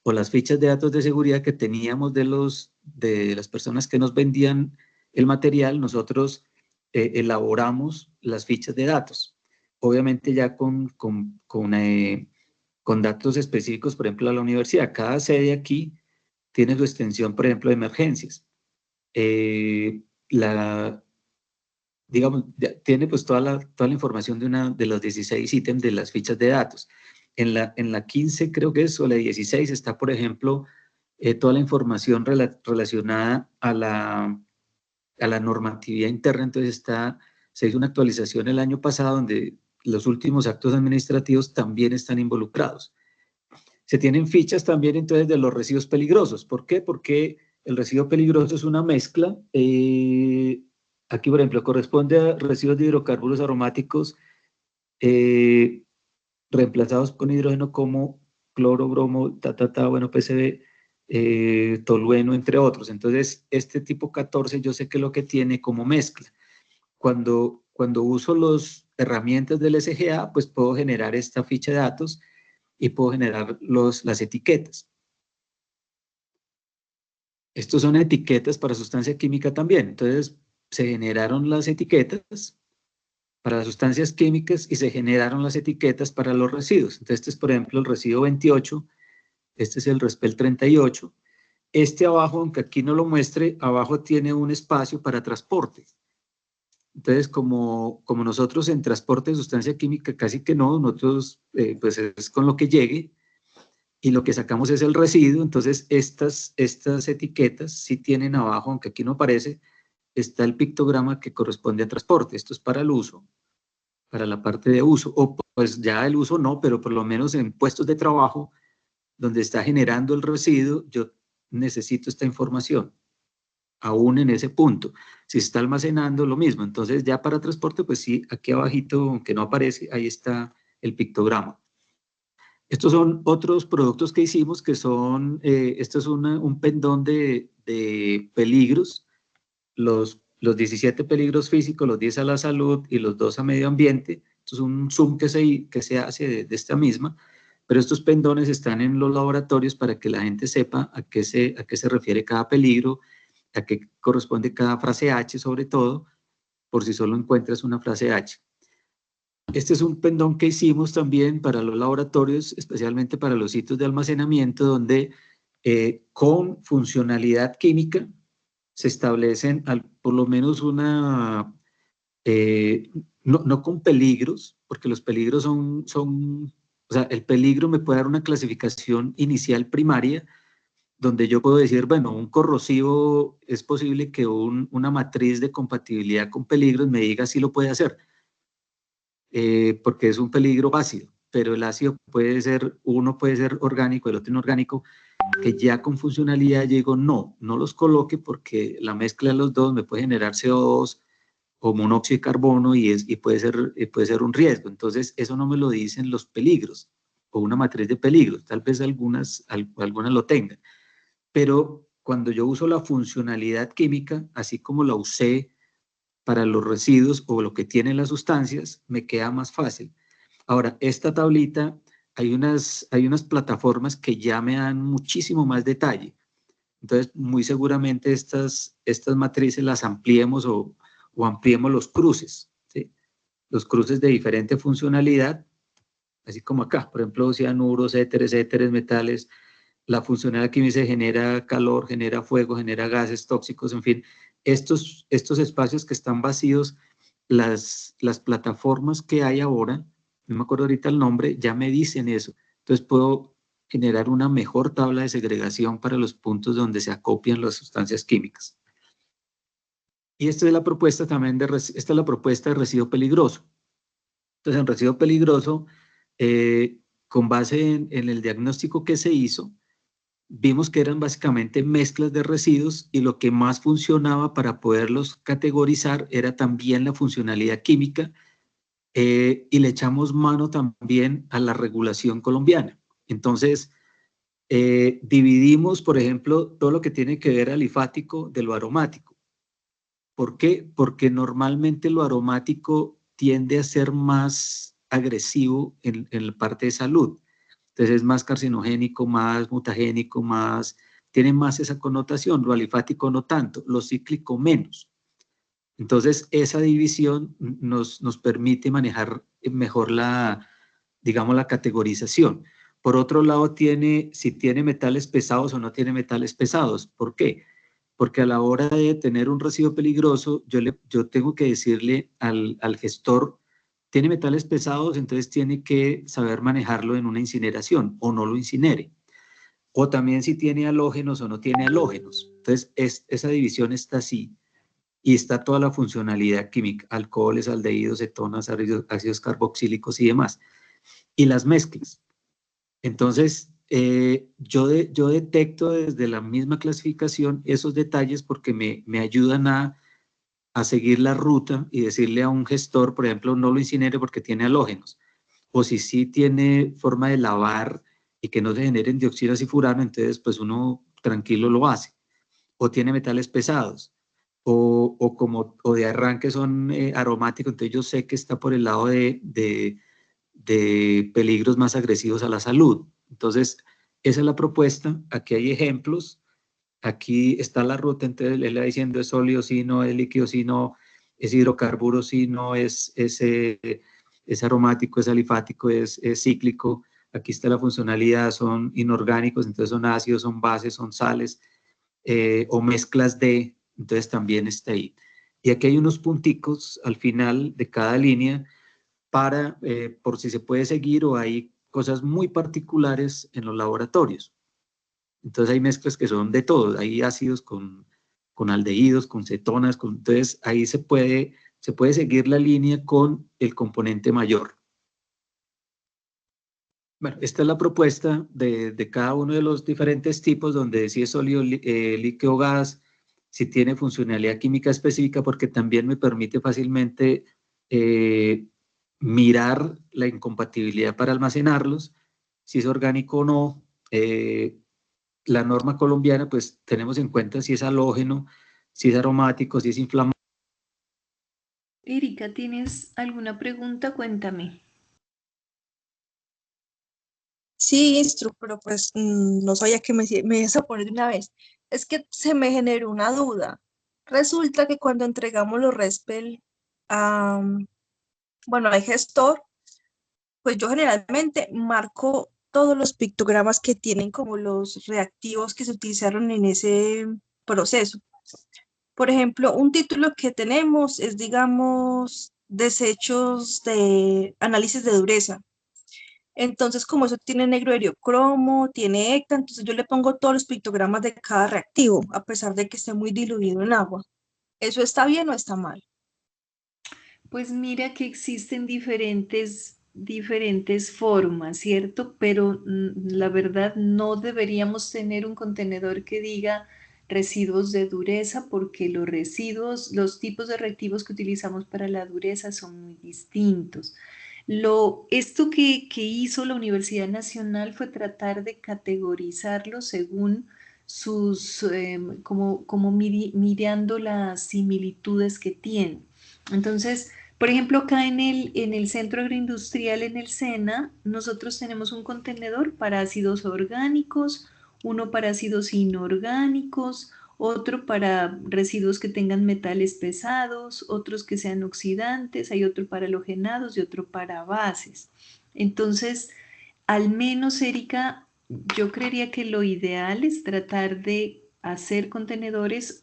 [SPEAKER 2] o las fichas de datos de seguridad que teníamos de las personas que nos vendían el material, nosotros elaboramos las fichas de datos. Obviamente ya con datos específicos, por ejemplo, a la universidad. Cada sede aquí tiene su extensión, por ejemplo, de emergencias. Digamos, tiene pues toda la información de los 16 ítems de las fichas de datos. En la 15 creo que es, o la 16 está, por ejemplo, toda la información relacionada a la normatividad interna. Entonces se hizo una actualización el año pasado donde los últimos actos administrativos también están involucrados. Se tienen fichas también entonces de los residuos peligrosos. ¿Por qué? Porque el residuo peligroso es una mezcla. Aquí, por ejemplo, corresponde a residuos de hidrocarburos aromáticos reemplazados con hidrógeno como cloro, bromo, bueno, PCB, tolueno, entre otros. Entonces, este tipo 14 yo sé que lo que tiene como mezcla. Cuando uso las herramientas del SGA, pues puedo generar esta ficha de datos y puedo generar las etiquetas. Estos son etiquetas para sustancia química también. Entonces, se generaron las etiquetas para las sustancias químicas y se generaron las etiquetas para los residuos. Entonces, este es, por ejemplo, el residuo 28, este es el RESPEL 38. Este abajo, aunque aquí no lo muestre, abajo tiene un espacio para transporte. Entonces, como nosotros en transporte de sustancia química casi que no, nosotros pues es con lo que llegue, y lo que sacamos es el residuo. Entonces estas etiquetas sí tienen abajo, aunque aquí no aparece, está el pictograma que corresponde a transporte. Esto es para el uso, para la parte de uso, o pues ya el uso no, pero por lo menos en puestos de trabajo donde está generando el residuo, yo necesito esta información, aún en ese punto. Si se está almacenando, lo mismo. Entonces ya para transporte, pues sí, aquí abajito, aunque no aparece, ahí está el pictograma. Estos son otros productos que hicimos que son, esto es un pendón de peligros, los 17 peligros físicos, los 10 a la salud y los 2 a medio ambiente. Esto es un zoom que se hace de esta misma, pero estos pendones están en los laboratorios para que la gente sepa a qué se refiere cada peligro, a qué corresponde cada frase H sobre todo, por si solo encuentras una frase H. Este es un pendón que hicimos también para los laboratorios, especialmente para los sitios de almacenamiento, donde con funcionalidad química se establecen por lo menos no con peligros, porque los peligros o sea, el peligro me puede dar una clasificación inicial primaria, donde yo puedo decir, bueno, un corrosivo es posible que una matriz de compatibilidad con peligros me diga si lo puede hacer. Porque es un peligro ácido, pero el ácido uno puede ser orgánico, el otro inorgánico, que ya con funcionalidad llego, no los coloque porque la mezcla de los dos me puede generar CO2 o monóxido de carbono y puede ser un riesgo. Entonces, eso no me lo dicen los peligros o una matriz de peligros, tal vez algunas lo tengan, pero cuando yo uso la funcionalidad química, así como la usé para los residuos o lo que tienen las sustancias, me queda más fácil. Ahora, esta tablita, hay unas plataformas que ya me dan muchísimo más detalle. Entonces, muy seguramente estas matrices las ampliemos o ampliemos los cruces, ¿sí? Los cruces de diferente funcionalidad, así como acá, por ejemplo, cianuros, éteres, metales. La funcionalidad que me dice genera calor, genera fuego, genera gases tóxicos, en fin. Estos espacios que están vacíos, las plataformas que hay ahora, no me acuerdo ahorita el nombre, ya me dicen eso. Entonces puedo generar una mejor tabla de segregación para los puntos donde se acopian las sustancias químicas. Y esta es la propuesta también esta es la propuesta de residuo peligroso. Entonces, en residuo peligroso, con base en el diagnóstico que se hizo, vimos que eran básicamente mezclas de residuos y lo que más funcionaba para poderlos categorizar era también la funcionalidad química, y le echamos mano también a la regulación colombiana. Entonces, dividimos, por ejemplo, todo lo que tiene que ver alifático de lo aromático. ¿Por qué? Porque normalmente lo aromático tiende a ser más agresivo en la parte de salud. Entonces es más carcinogénico, más mutagénico, tiene más esa connotación. Lo alifático no tanto, lo cíclico menos. Entonces esa división nos permite manejar mejor digamos, la categorización. Por otro lado, si tiene metales pesados o no tiene metales pesados. ¿Por qué? Porque a la hora de tener un residuo peligroso, yo tengo que decirle al gestor, tiene metales pesados, entonces tiene que saber manejarlo en una incineración o no lo incinere. O también si tiene halógenos o no tiene halógenos. Entonces, esa división está así y está toda la funcionalidad química, alcoholes, aldehídos, cetonas, ácidos carboxílicos y demás. Y las mezclas. Entonces, yo detecto desde la misma clasificación esos detalles porque me ayudan a seguir la ruta y decirle a un gestor, por ejemplo, no lo incinere porque tiene halógenos. O si sí tiene forma de lavar y que no se generen dioxinas y furano, entonces pues uno tranquilo lo hace. O tiene metales pesados. O de arranque son aromáticos, entonces yo sé que está por el lado de peligros más agresivos a la salud. Entonces, esa es la propuesta. Aquí hay ejemplos. Aquí está la ruta, entonces él va diciendo es sólido, sí, no, es líquido, sí, no, es hidrocarburo, sí, no, es aromático, es alifático, es cíclico. Aquí está la funcionalidad, son inorgánicos, entonces son ácidos, son bases, son sales, o mezclas de, entonces también está ahí. Y aquí hay unos punticos al final de cada línea por si se puede seguir o hay cosas muy particulares en los laboratorios. Entonces hay mezclas que son de todo, hay ácidos con aldehídos, con cetonas, entonces ahí se puede seguir la línea con el componente mayor. Bueno, esta es la propuesta de cada uno de los diferentes tipos, donde si es sólido, líquido, gas, si tiene funcionalidad química específica, porque también me permite fácilmente mirar la incompatibilidad para almacenarlos, si es orgánico o no. La norma colombiana, pues tenemos en cuenta si es halógeno, si es aromático, si es inflamable.
[SPEAKER 1] Erika, ¿tienes alguna pregunta? Cuéntame.
[SPEAKER 3] Sí, Instru, pero pues no sabía que me ibas a poner de una vez. Es que se me generó una duda. Resulta que cuando entregamos los RESPEL a, bueno, al gestor, pues yo generalmente marco todos los pictogramas que tienen como los reactivos que se utilizaron en ese proceso. Por ejemplo, un título que tenemos es, digamos, desechos de análisis de dureza. Entonces, como eso tiene negro heliocromo, tiene hecta, entonces yo le pongo todos los pictogramas de cada reactivo, a pesar de que esté muy diluido en agua. ¿Eso está bien o está mal?
[SPEAKER 1] Pues mira que existen diferentes formas, ¿cierto? Pero la verdad no deberíamos tener un contenedor que diga residuos de dureza porque los residuos, los tipos de reactivos que utilizamos para la dureza son muy distintos. Esto que hizo la Universidad Nacional fue tratar de categorizarlo según mirando las similitudes que tienen. Entonces, por ejemplo, acá en el Centro Agroindustrial, en el SENA, nosotros tenemos un contenedor para ácidos orgánicos, uno para ácidos inorgánicos, otro para residuos que tengan metales pesados, otros que sean oxidantes, hay otro para halogenados y otro para bases. Entonces, al menos, Erika, yo creería que lo ideal es tratar de hacer contenedores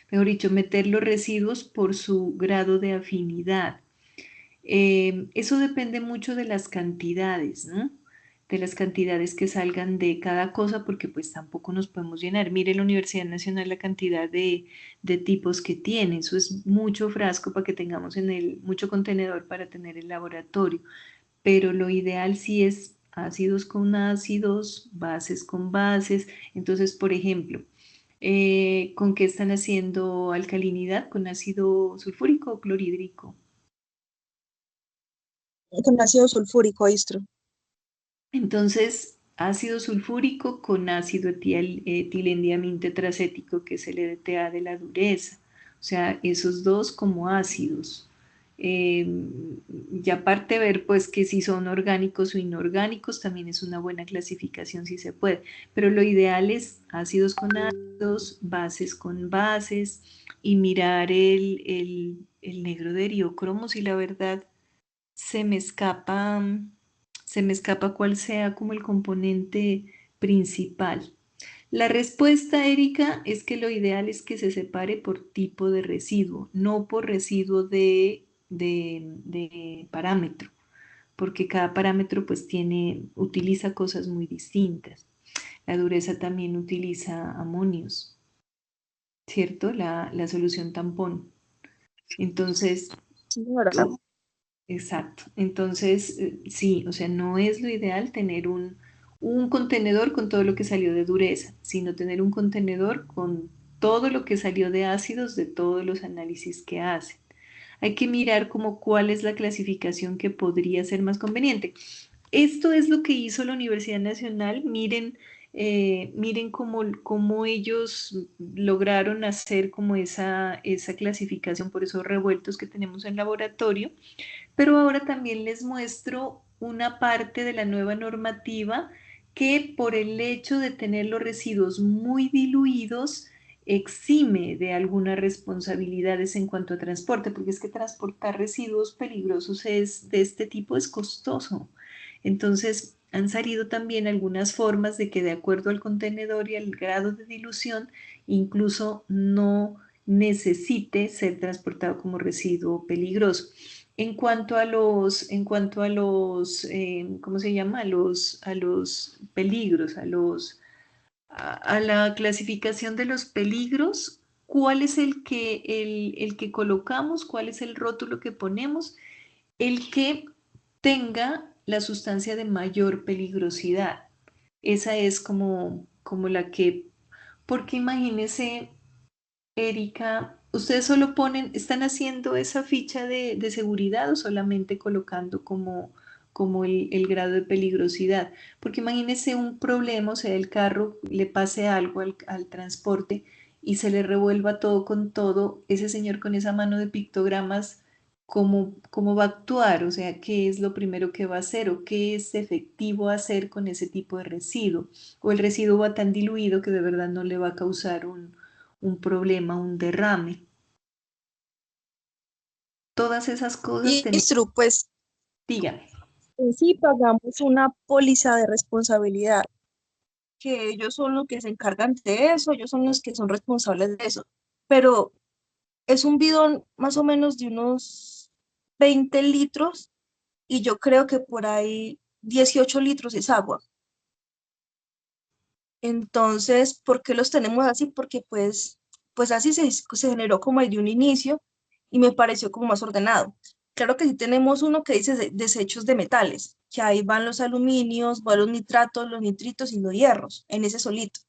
[SPEAKER 1] mejor dicho, meter los residuos por su grado de afinidad. Eso depende mucho de las cantidades, ¿no? de las cantidades que salgan de cada cosa, porque pues tampoco nos podemos llenar. Mire la Universidad Nacional la cantidad de tipos que tiene, eso es mucho frasco para que tengamos mucho contenedor para tener el laboratorio, pero lo ideal sí es ácidos con ácidos, bases con bases. Entonces, por ejemplo, ¿con qué están haciendo alcalinidad? ¿Con ácido sulfúrico o clorhídrico?
[SPEAKER 3] Con ácido sulfúrico, Istro.
[SPEAKER 1] Entonces, ácido sulfúrico con ácido etilendiamín tetracético, que es el EDTA de la dureza. O sea, esos dos como ácidos. Eh, y aparte ver pues que si son orgánicos o inorgánicos, también es una buena clasificación si se puede. Pero lo ideal es ácidos con ácidos, bases con bases y mirar el negro de eriocromos y la verdad se me escapa, se me escapa cuál sea como el componente principal. La respuesta, Erika, es que lo ideal es que se separe por tipo de residuo, no por residuo de parámetro, porque cada parámetro pues utiliza cosas muy distintas. La dureza también utiliza amonios, ¿cierto? La solución tampón. Entonces,
[SPEAKER 3] Sí, ¿verdad?
[SPEAKER 1] exacto. Entonces, sí, o sea, no es lo ideal tener un contenedor con todo lo que salió de dureza, sino tener un contenedor con todo lo que salió de ácidos de todos los análisis que hacen. Hay que mirar como cuál es la clasificación que podría ser más conveniente. Esto es lo que hizo la Universidad Nacional. Miren, miren cómo ellos lograron hacer como esa clasificación por esos revueltos que tenemos en laboratorio, pero ahora también les muestro una parte de la nueva normativa que por el hecho de tener los residuos muy diluidos exime de algunas responsabilidades en cuanto a transporte, porque es que transportar residuos peligrosos de este tipo es costoso. Entonces, han salido también algunas formas de que de acuerdo al contenedor y al grado de dilución, incluso no necesite ser transportado como residuo peligroso. ¿Cómo se llama? A los peligros, a la clasificación de los peligros, ¿cuál es el que colocamos? ¿Cuál es el rótulo que ponemos? El que tenga la sustancia de mayor peligrosidad. Esa es como la que, porque imagínese, Erika, ¿ustedes solo están haciendo esa ficha de seguridad o solamente colocando como el grado de peligrosidad? Porque imagínese un problema, o sea, el carro le pase algo al transporte y se le revuelva todo con todo, ese señor con esa mano de pictogramas, ¿cómo va a actuar? O sea, ¿qué es lo primero que va a hacer o qué es efectivo hacer con ese tipo de residuo? O el residuo va tan diluido que de verdad no le va a causar un problema, un derrame. Todas esas cosas tenemos.
[SPEAKER 3] Istro, pues
[SPEAKER 1] Dígame.
[SPEAKER 3] sí pagamos una póliza de responsabilidad, que ellos son los que se encargan de eso, ellos son los que son responsables de eso. Pero es un bidón más o menos de unos 20 litros y yo creo que por ahí 18 litros es agua. Entonces, ¿por qué los tenemos así? Porque pues así se generó como de un inicio y me pareció como más ordenado. Claro que sí tenemos uno que dice desechos de metales, que ahí van los aluminios, van los nitratos, los nitritos y los hierros, en ese solito.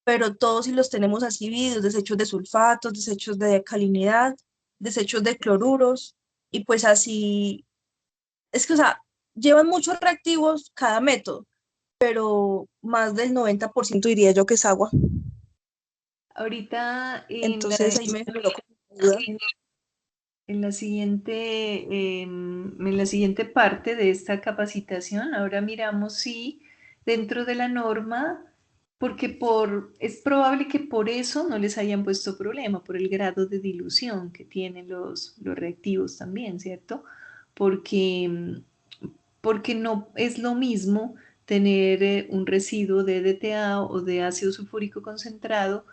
[SPEAKER 3] Pero todos sí los tenemos así divididos, desechos de sulfatos, desechos de alcalinidad, desechos de cloruros, y pues así, es que, o sea, llevan muchos reactivos cada método, pero más del 90% diría yo que es agua.
[SPEAKER 1] Ahorita
[SPEAKER 3] Entonces ahí me generó como duda.
[SPEAKER 1] en la siguiente, en la siguiente parte de esta capacitación, ahora miramos si dentro de la norma, porque es probable que por eso no les hayan puesto problema, por el grado de dilución que tienen los reactivos también, ¿cierto? Porque, porque no es lo mismo tener un residuo de DTA o de ácido sulfúrico concentrado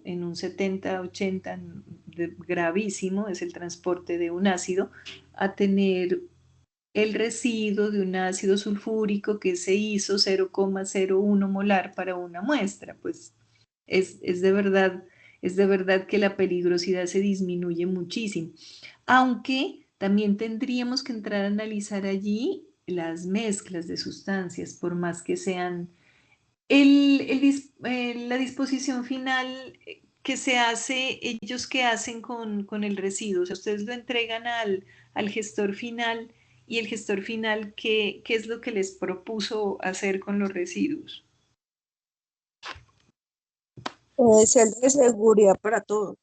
[SPEAKER 1] en un 70-80, gravísimo, es el transporte de un ácido, a tener el residuo de un ácido sulfúrico que se hizo 0,01 molar para una muestra. Pues es de verdad que la peligrosidad se disminuye muchísimo. Aunque también tendríamos que entrar a analizar allí las mezclas de sustancias, por más que sean la disposición final que se hace, ellos qué hacen con el residuo. O sea, ustedes lo entregan al gestor final y el gestor final, ¿qué es lo que les propuso hacer con los residuos?
[SPEAKER 3] Celda de seguridad para todo.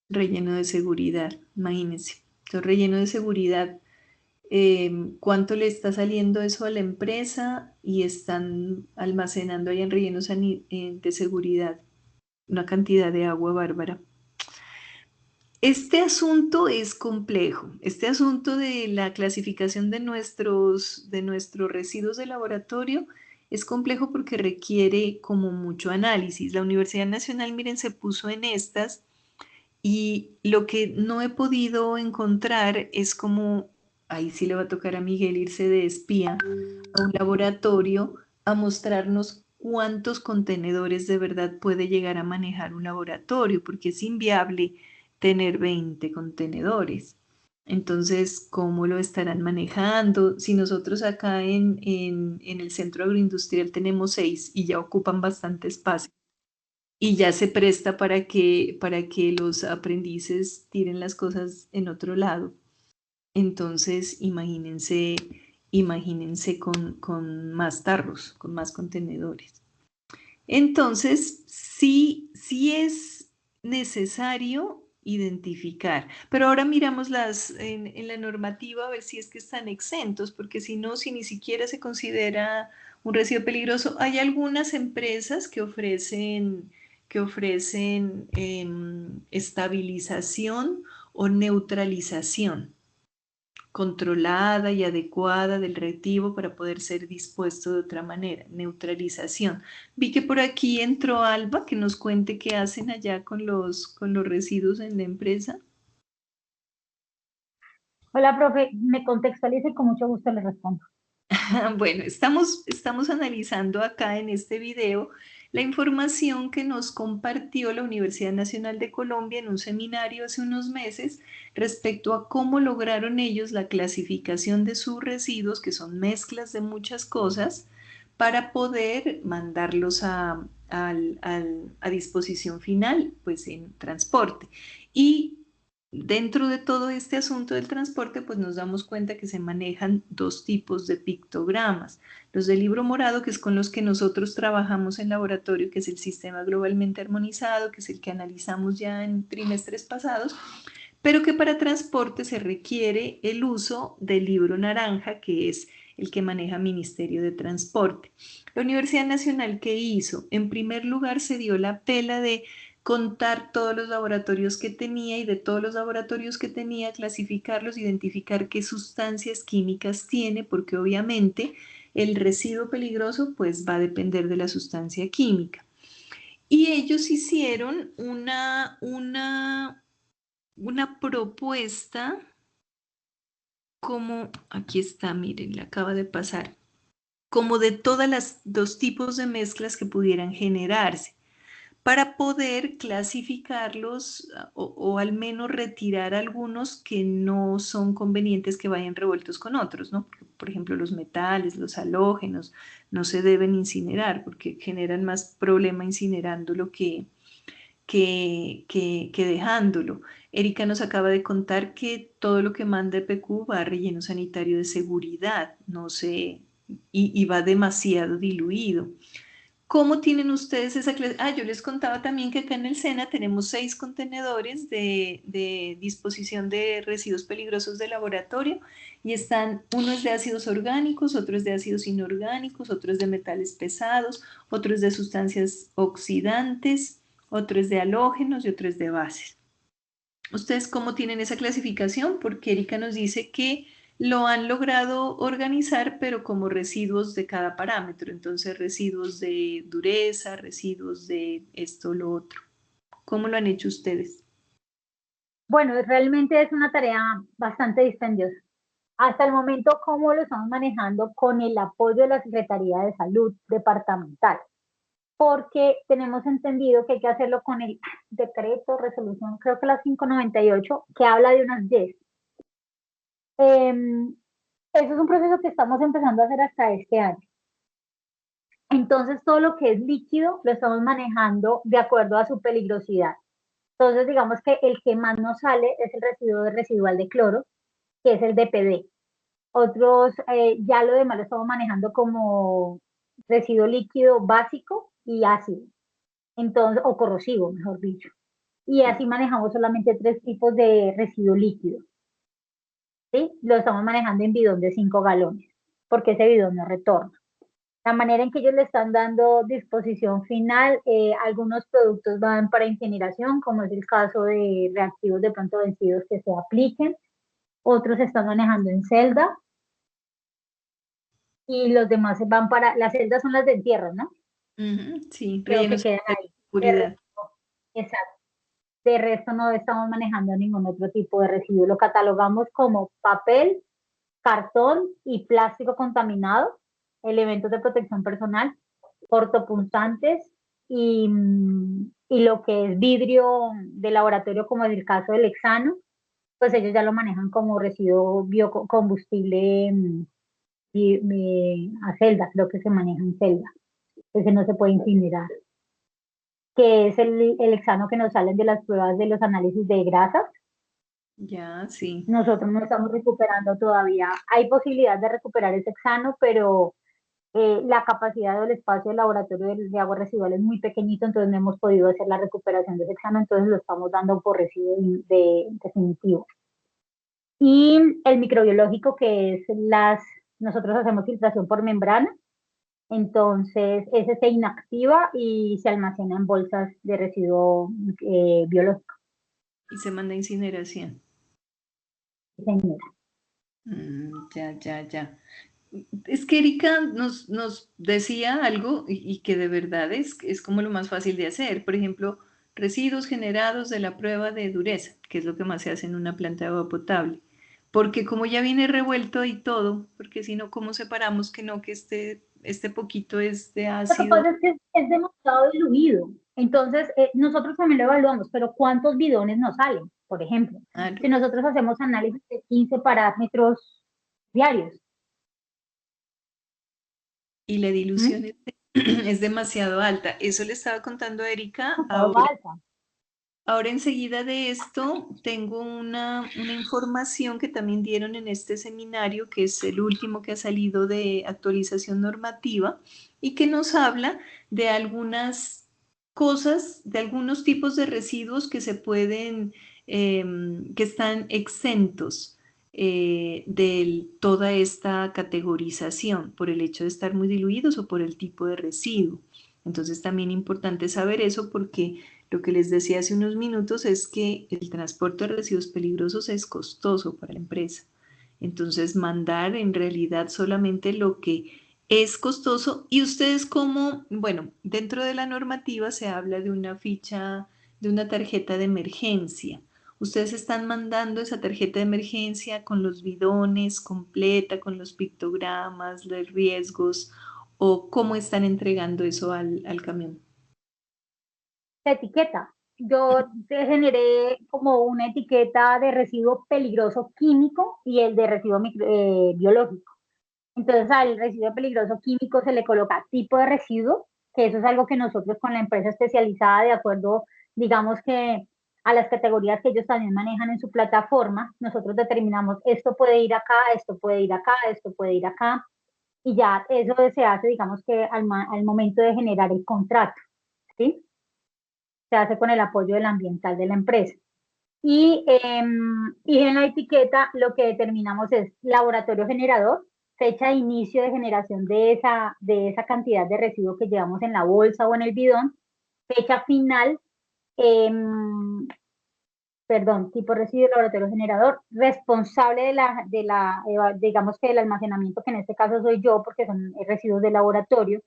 [SPEAKER 1] Relleno de seguridad, imagínense. Entonces, relleno de seguridad, ¿cuánto le está saliendo eso a la empresa? Y están almacenando ahí en rellenos de seguridad una cantidad de agua bárbara. Este asunto es complejo. Este asunto de la clasificación de nuestros residuos de laboratorio es complejo porque requiere como mucho análisis. La Universidad Nacional, miren, se puso en estas y lo que no he podido encontrar es como, ahí sí le va a tocar a Miguel irse de espía a un laboratorio a mostrarnos cuántos contenedores de verdad puede llegar a manejar un laboratorio, porque es inviable tener 20 contenedores. Entonces, ¿cómo lo estarán manejando? Si nosotros acá en el centro agroindustrial tenemos 6 y ya ocupan bastante espacio y ya se presta para que los aprendices tiren las cosas en otro lado. Entonces, imagínense con más tarros, con más contenedores. Entonces, sí es necesario identificar, pero ahora miramos en la normativa a ver si es que están exentos, porque si no, si ni siquiera se considera un residuo peligroso, hay algunas empresas que ofrecen estabilización o neutralización controlada y adecuada del reactivo para poder ser dispuesto de otra manera, neutralización. Vi que por aquí entró Alba, que nos cuente qué hacen allá con los residuos en la empresa.
[SPEAKER 4] Hola, profe, me contextualice y con mucho gusto le respondo.
[SPEAKER 1] Bueno, estamos analizando acá en este video la información que nos compartió la Universidad Nacional de Colombia en un seminario hace unos meses respecto a cómo lograron ellos la clasificación de sus residuos, que son mezclas de muchas cosas, para poder mandarlos a disposición final, pues en transporte. Y dentro de todo este asunto del transporte, pues nos damos cuenta que se manejan dos tipos de pictogramas. Los del libro morado, que es con los que nosotros trabajamos en laboratorio, que es el sistema globalmente armonizado, que es el que analizamos ya en trimestres pasados, pero que para transporte se requiere el uso del libro naranja, que es el que maneja Ministerio de Transporte. La Universidad Nacional, ¿qué hizo? En primer lugar, se dio la pela de contar todos los laboratorios que tenía y de todos los laboratorios que tenía, clasificarlos, identificar qué sustancias químicas tiene, porque obviamente el residuo peligroso pues va a depender de la sustancia química. Y ellos hicieron una propuesta como, aquí está, miren, le acaba de pasar, como de todas las dos tipos de mezclas que pudieran generarse, para poder clasificarlos o al menos retirar algunos que no son convenientes que vayan revueltos con otros, ¿no? Por ejemplo, los metales, los halógenos, no se deben incinerar porque generan más problema incinerándolo que dejándolo. Erika nos acaba de contar que todo lo que manda EPQ va a relleno sanitario de seguridad, no sé, y va demasiado diluido. ¿Cómo tienen ustedes esa clase? Yo les contaba también que acá en el SENA tenemos 6 contenedores de disposición de residuos peligrosos de laboratorio y uno es de ácidos orgánicos, otro es de ácidos inorgánicos, otro es de metales pesados, otro es de sustancias oxidantes, otro es de halógenos y otro es de bases. ¿Ustedes cómo tienen esa clasificación? Porque Erika nos dice que lo han logrado organizar, pero como residuos de cada parámetro. Entonces, residuos de dureza, residuos de esto, lo otro. ¿Cómo lo han hecho ustedes?
[SPEAKER 4] Bueno, realmente es una tarea bastante dispendiosa. Hasta el momento, ¿cómo lo estamos manejando? Con el apoyo de la Secretaría de Salud departamental, porque tenemos entendido que hay que hacerlo con el decreto, resolución, creo que la 598, que habla de unas 10. Eso es un proceso que estamos empezando a hacer hasta este año. Entonces, todo lo que es líquido lo estamos manejando de acuerdo a su peligrosidad. Entonces, digamos que el que más nos sale es el residuo residual de cloro, que es el DPD. Otros, ya lo demás lo estamos manejando como residuo líquido básico y ácido, entonces, o corrosivo, mejor dicho. Y así manejamos solamente 3 tipos de residuo líquido, ¿sí? Lo estamos manejando en bidón de 5 galones, porque ese bidón no retorna. La manera en que ellos le están dando disposición final, algunos productos van para incineración, como es el caso de reactivos de pronto vencidos que se apliquen, otros se están manejando en celda, y los demás van para, las celdas son las de entierro, ¿no?
[SPEAKER 1] Sí,
[SPEAKER 4] Creo que
[SPEAKER 1] rellenos
[SPEAKER 4] quedan
[SPEAKER 1] de
[SPEAKER 4] ahí.
[SPEAKER 1] seguridad.
[SPEAKER 4] Exacto. De resto no estamos manejando ningún otro tipo de residuo. Lo catalogamos como papel, cartón y plástico contaminado, elementos de protección personal, cortopunzantes y lo que es vidrio de laboratorio, como es el caso del hexano, pues ellos ya lo manejan como residuo biocombustible a celda, creo que se maneja en celda, ese no se puede incinerar, que es el hexano que nos salen de las pruebas de los análisis de grasas.
[SPEAKER 1] Ya, sí.
[SPEAKER 4] Nosotros no estamos recuperando todavía. Hay posibilidad de recuperar ese hexano, pero la capacidad del espacio del laboratorio de agua residual es muy pequeñito, entonces no hemos podido hacer la recuperación de ese hexano, entonces lo estamos dando por residuo definitivo. Y el microbiológico, que es nosotros hacemos filtración por membrana, entonces ese se inactiva y se almacena en bolsas de residuo biológico.
[SPEAKER 1] Y se manda a incineración.
[SPEAKER 4] Señora.
[SPEAKER 1] Ya. Es que Erika nos decía algo y que de verdad es como lo más fácil de hacer. Por ejemplo, residuos generados de la prueba de dureza, que es lo que más se hace en una planta de agua potable. Porque como ya viene revuelto y todo, porque si no, ¿cómo separamos que no, que este poquito es de
[SPEAKER 4] Lo que
[SPEAKER 1] ácido?
[SPEAKER 4] pasa es que es demasiado diluido. Entonces, nosotros también lo evaluamos, pero ¿cuántos bidones nos salen? Por ejemplo,
[SPEAKER 1] Claro.
[SPEAKER 4] si nosotros hacemos análisis de 15 parámetros diarios.
[SPEAKER 1] Y la dilución
[SPEAKER 4] ¿Mm?
[SPEAKER 1] es demasiado alta. Eso le estaba contando a Erika.
[SPEAKER 4] Demasiado alta.
[SPEAKER 1] Ahora enseguida de esto tengo una información que también dieron en este seminario, que es el último que ha salido de actualización normativa y que nos habla de algunas cosas, de algunos tipos de residuos que se pueden, que están exentos de toda esta categorización por el hecho de estar muy diluidos o por el tipo de residuo. Entonces también importante saber eso porque lo que les decía hace unos minutos es que el transporte de residuos peligrosos es costoso para la empresa. Entonces, mandar en realidad solamente lo que es costoso y ustedes como, bueno, dentro de la normativa se habla de una ficha, de una tarjeta de emergencia. Ustedes están mandando esa tarjeta de emergencia con los bidones completa, con los pictogramas, los riesgos o cómo están entregando eso al camión.
[SPEAKER 4] La etiqueta. Yo te generé como una etiqueta de residuo peligroso químico y el de residuo biológico. Entonces al residuo peligroso químico se le coloca tipo de residuo, que eso es algo que nosotros con la empresa especializada, de acuerdo, digamos que a las categorías que ellos también manejan en su plataforma, nosotros determinamos esto puede ir acá, esto puede ir acá, esto puede ir acá, y ya eso se hace, digamos que al momento de generar el contrato, ¿sí? Se hace con el apoyo del ambiental de la empresa. Y en la etiqueta lo que determinamos es laboratorio generador, fecha de inicio de generación de esa cantidad de residuo que llevamos en la bolsa o en el bidón, fecha final, eh, tipo residuo, laboratorio generador, responsable digamos que del almacenamiento, que en este caso soy yo, porque son residuos de laboratorio,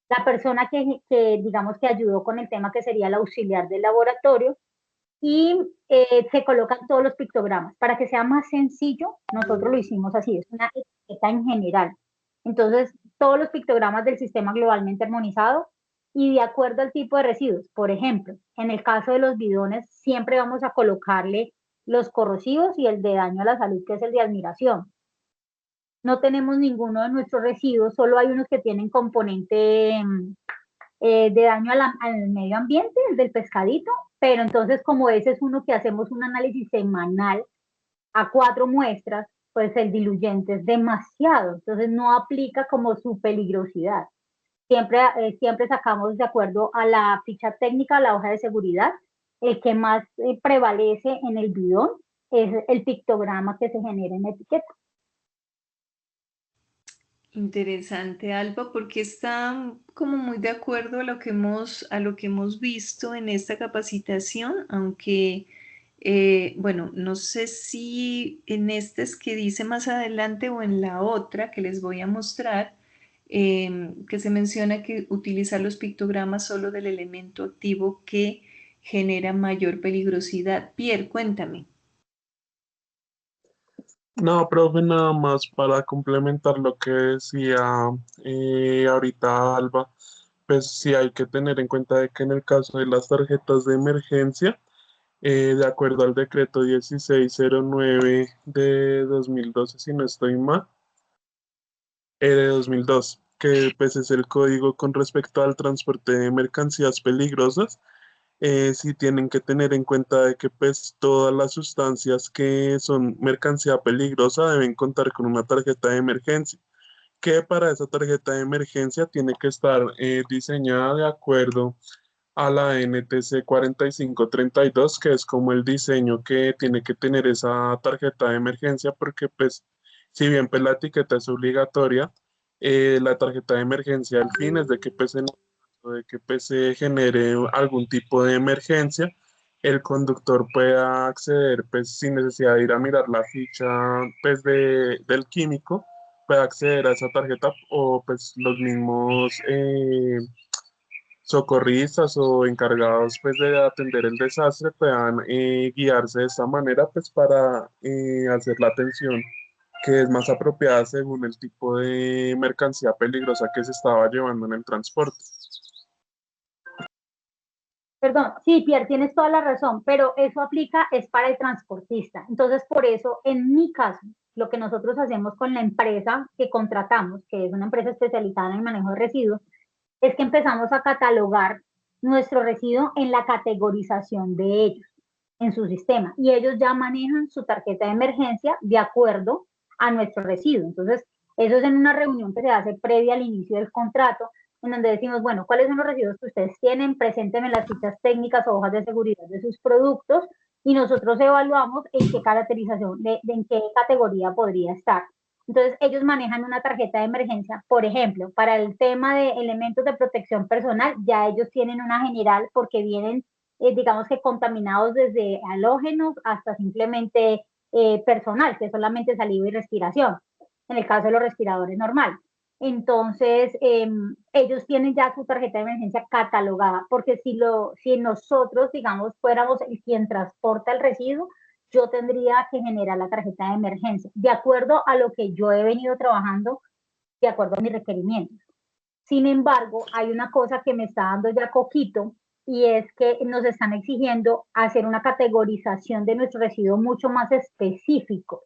[SPEAKER 4] la persona que digamos que ayudó con el tema, que sería el auxiliar del laboratorio, y se colocan todos los pictogramas. Para que sea más sencillo, nosotros lo hicimos así, es una etiqueta en general. Entonces, todos los pictogramas del sistema globalmente armonizado y de acuerdo al tipo de residuos. Por ejemplo, en el caso de los bidones, siempre vamos a colocarle los corrosivos y el de daño a la salud, que es el de admiración. No tenemos ninguno de nuestros residuos, solo hay unos que tienen componente de daño al medio ambiente, el del pescadito, pero entonces como ese es uno que hacemos un análisis semanal a 4 muestras, pues el diluyente es demasiado, entonces no aplica como su peligrosidad. Siempre sacamos de acuerdo a la ficha técnica, la hoja de seguridad, el que más prevalece en el bidón es el pictograma que se genera en la etiqueta.
[SPEAKER 1] Interesante, Alba, porque está como muy de acuerdo a lo que hemos visto en esta capacitación, aunque, bueno, no sé si en esta es que dice más adelante o en la otra que les voy a mostrar, que se menciona que utilizar los pictogramas solo del elemento activo que genera mayor peligrosidad. Pierre, cuéntame.
[SPEAKER 5] No, profe, nada más para complementar lo que decía ahorita Alba, pues sí hay que tener en cuenta de que en el caso de las tarjetas de emergencia, de acuerdo al decreto 1609 de 2012, si no estoy mal, de 2002, que pues es el código con respecto al transporte de mercancías peligrosas. Sí tienen que tener en cuenta de que pues todas las sustancias que son mercancía peligrosa deben contar con una tarjeta de emergencia, que para esa tarjeta de emergencia tiene que estar diseñada de acuerdo a la NTC 4532, que es como el diseño que tiene que tener esa tarjeta de emergencia, porque pues si bien pues la etiqueta es obligatoria, la tarjeta de emergencia al fin es de que pues en caso de que pues se genere algún tipo de emergencia, el conductor pueda acceder pues sin necesidad de ir a mirar la ficha pues del químico, pueda acceder a esa tarjeta o pues los mismos socorristas o encargados pues de atender el desastre puedan guiarse de esta manera pues para hacer la atención que es más apropiada según el tipo de mercancía peligrosa que se estaba llevando en el transporte.
[SPEAKER 4] Perdón, sí, Pierre, tienes toda la razón, pero eso aplica es para el transportista. Entonces, por eso, en mi caso, lo que nosotros hacemos con la empresa que contratamos, que es una empresa especializada en el manejo de residuos, es que empezamos a catalogar nuestro residuo en la categorización de ellos, en su sistema, y ellos ya manejan su tarjeta de emergencia de acuerdo a nuestro residuo. Entonces, eso es en una reunión que se hace previa al inicio del contrato, en donde decimos, bueno, ¿cuáles son los residuos que ustedes tienen? Preséntenme las fichas técnicas o hojas de seguridad de sus productos y nosotros evaluamos en qué caracterización, en qué categoría podría estar. Entonces, ellos manejan una tarjeta de emergencia, por ejemplo, para el tema de elementos de protección personal, ya ellos tienen una general porque vienen, digamos que contaminados desde halógenos hasta simplemente personal, que es solamente saliva y respiración, en el caso de los respiradores normales. Entonces, ellos tienen ya su tarjeta de emergencia catalogada, porque si nosotros, digamos, fuéramos quien transporta el residuo, yo tendría que generar la tarjeta de emergencia, de acuerdo a lo que yo he venido trabajando, de acuerdo a mis requerimientos. Sin embargo, hay una cosa que me está dando ya coquito, y es que nos están exigiendo hacer una categorización de nuestro residuo mucho más específico.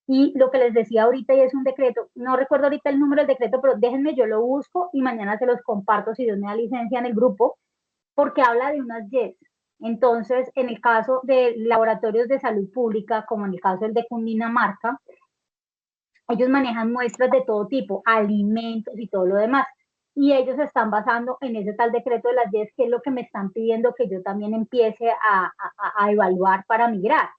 [SPEAKER 4] Y lo que les decía ahorita, y es un decreto, no recuerdo ahorita el número del decreto, pero déjenme, yo lo busco y mañana se los comparto si Dios me da licencia en el grupo, porque habla de unas YES. Entonces, en el caso de laboratorios de salud pública, como en el caso del de Cundinamarca, ellos manejan muestras de todo tipo, alimentos y todo lo demás. Y ellos se están basando en ese tal decreto de las YES, que es lo que me están pidiendo que yo también empiece a evaluar para migrar.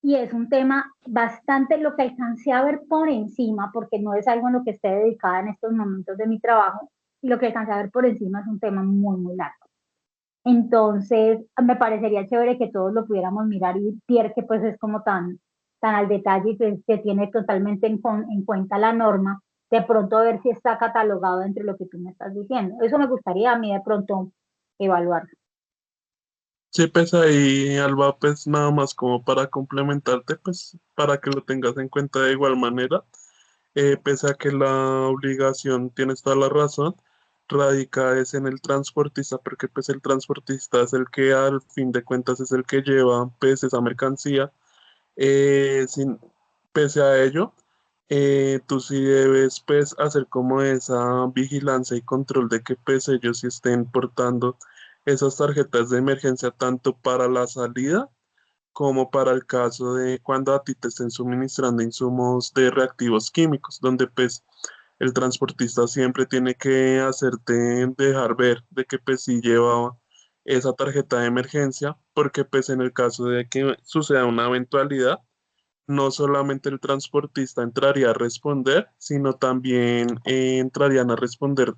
[SPEAKER 4] Y es un tema bastante lo que alcancé a ver por encima, porque no es algo en lo que esté dedicada en estos momentos de mi trabajo, y lo que alcancé a ver por encima es un tema muy, muy largo. Entonces, me parecería chévere que todos lo pudiéramos mirar y Pierre, que pues es como tan al detalle y que tiene totalmente en cuenta la norma, de pronto ver si está catalogado entre lo que tú me estás diciendo. Eso me gustaría a mí de pronto evaluar.
[SPEAKER 5] Sí, pues ahí, Alba, pues nada más como para complementarte, pues para que lo tengas en cuenta de igual manera, pese a que la obligación, tienes toda la razón, radica es en el transportista, porque pues el transportista es el que al fin de cuentas es el que lleva pues esa mercancía. Sin, pese a ello, tú sí debes pues hacer como esa vigilancia y control de que pues ellos sí estén portando esas tarjetas de emergencia tanto para la salida como para el caso de cuando a ti te estén suministrando insumos de reactivos químicos, donde pues el transportista siempre tiene que hacerte dejar ver de que pues sí lleva esa tarjeta de emergencia, porque pues en el caso de que suceda una eventualidad, no solamente el transportista entraría a responder, sino también entrarían a responder